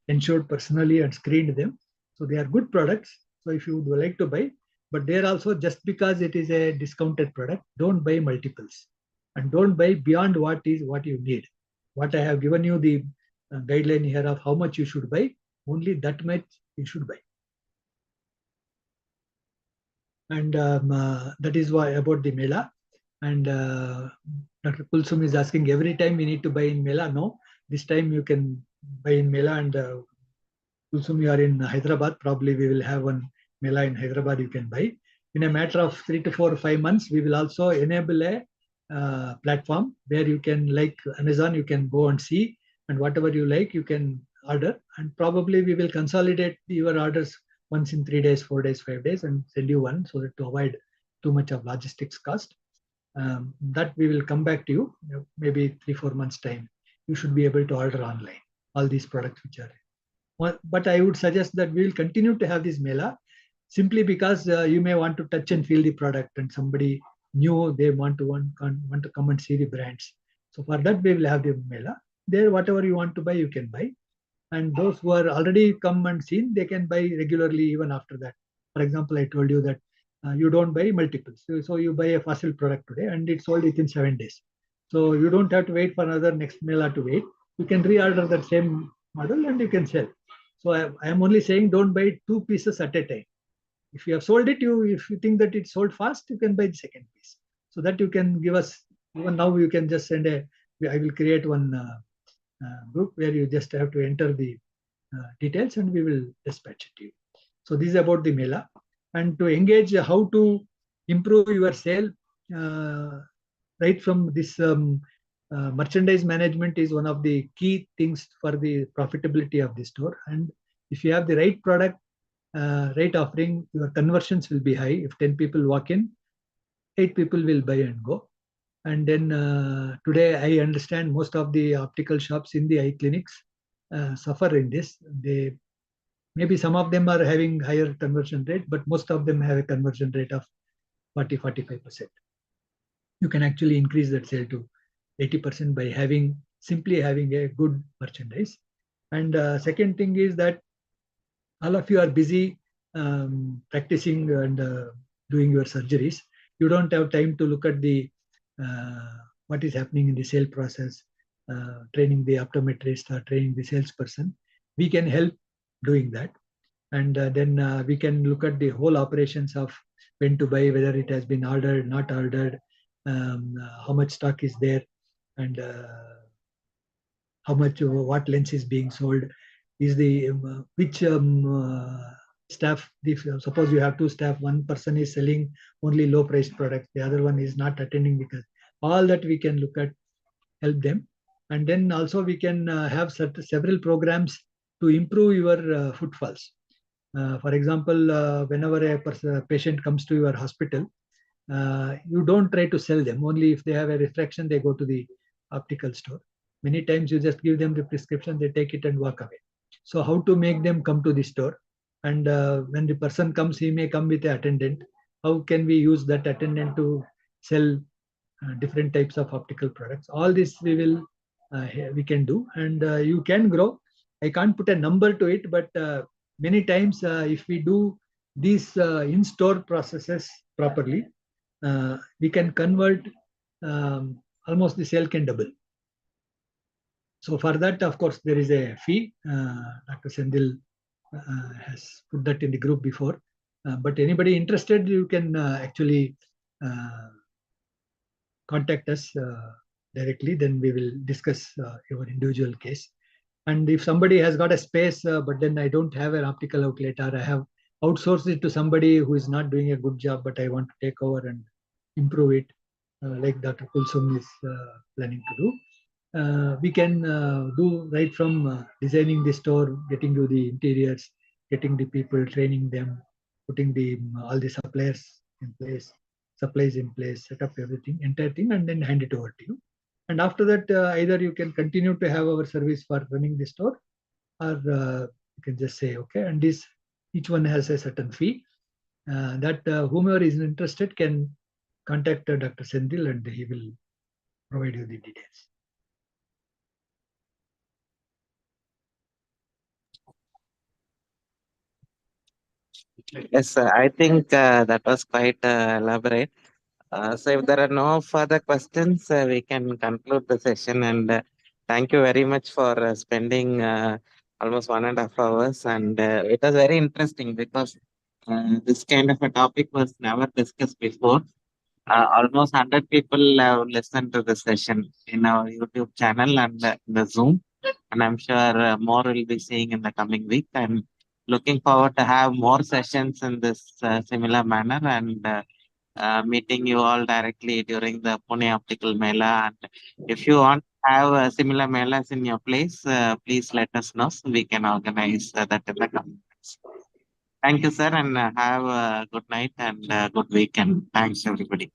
ensured personally and screened them. So they are good products. So if you would like to buy, but there also, just because it is a discounted product, don't buy multiples, and don't buy beyond what you need. What I have given you the guideline here of how much you should buy, only that much you should buy. And that is why about the Mela. And Dr. Kulsum is asking, every time we need to buy in Mela? No, this time you can buy in Mela. And Kulsum, you are in Hyderabad, probably we will have one Mela in Hyderabad you can buy. In a matter of 3 to 4 or 5 months, we will also enable a platform where you can, like Amazon, you can go and see, and whatever you like, you can order. And probably we will consolidate your orders once in 3 days, 4 days, 5 days, and send you one, so that to avoid too much of logistics cost. That we will come back to you, maybe 3-4 months time. You should be able to order online all these products which are. But I would suggest that we will continue to have this Mela, simply because you may want to touch and feel the product, and somebody new, they want to come and see the brands. So for that we will have the Mela. There, whatever you want to buy, you can buy. And those who are already come and seen, they can buy regularly even after that. For example, I told you that you don't buy multiples. So you buy a Fossil product today and it's sold within 7 days. So you don't have to wait for another next Mela to wait. You can reorder that same model and you can sell. So I am only saying, don't buy 2 pieces at a time. If you have sold it, if you think that it's sold fast, you can buy the second piece. So that you can give us, even now you can just send I will create one group where you just have to enter the details and we will dispatch it to you. So this is about the Mela. And to engage how to improve your sale, right from this merchandise management is one of the key things for the profitability of the store. And if you have the right product, right offering, your conversions will be high. If 10 people walk in, 8 people will buy and go. And then today I understand most of the optical shops in the eye clinics suffer in this. Maybe some of them are having higher conversion rate, but most of them have a conversion rate of 40-45%. You can actually increase that sale to 80% by simply having a good merchandise. And second thing is that all of you are busy practicing and doing your surgeries. You don't have time to look at the what is happening in the sale process, training the optometrist or training the salesperson. We can help doing that. And then we can look at the whole operations of when to buy, whether it has been ordered, not ordered, how much stock is there, and how much, what lens is being sold, is the which staff. If suppose you have two staff, one person is selling only low priced products, the other one is not attending, because all that we can look at, help them. And then also we can have several programs to improve your footfalls. For example, whenever a patient comes to your hospital, you don't try to sell them. Only if they have a refraction, they go to the optical store. Many times you just give them the prescription, they take it and walk away. So how to make them come to the store? And when the person comes, he may come with an attendant. How can we use that attendant to sell different types of optical products? All this we can do, and you can grow. I can't put a number to it, but many times if we do these in-store processes properly, we can convert, almost the sale can double. So for that, of course, there is a fee. Dr. Sendil has put that in the group before. But anybody interested, you can actually contact us directly. Then we will discuss your individual case. And if somebody has got a space, but then I don't have an optical outlet, or I have outsourced it to somebody who is not doing a good job, but I want to take over and improve it, like Dr. Kulsum is planning to do. We can do right from designing the store, getting to the interiors, getting the people, training them, putting the all the supplies in place, set up everything, entire thing, and then hand it over to you. And after that, either you can continue to have our service for running the store, or you can just say, okay, and each one has a certain fee. That whomever is interested can contact Dr. Sendil, and he will provide you the details. Yes, I think that was quite elaborate. So if there are no further questions, we can conclude the session. And thank you very much for spending almost 1.5 hours. And it was very interesting because this kind of a topic was never discussed before. Almost 100 people have listened to the session in our YouTube channel and the Zoom. And I'm sure more will be seeing in the coming week. And looking forward to have more sessions in this similar manner, and meeting you all directly during the Pune Optical Mela. And if you want to have similar melas in your place, please let us know so we can organize that in the coming weeks. Thank you, sir, and have a good night and good weekend. Thanks, everybody.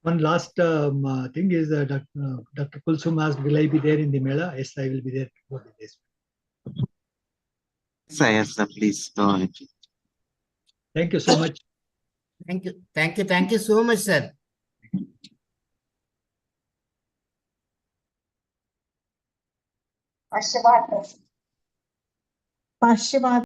One last thing is Dr. Kulsum asked, will I be there in the Mela? Yes, I will be there for the days. Yes, sir, please go ahead. Thank you so much. Thank you. Thank you. Thank you so much, sir. पाचशे 52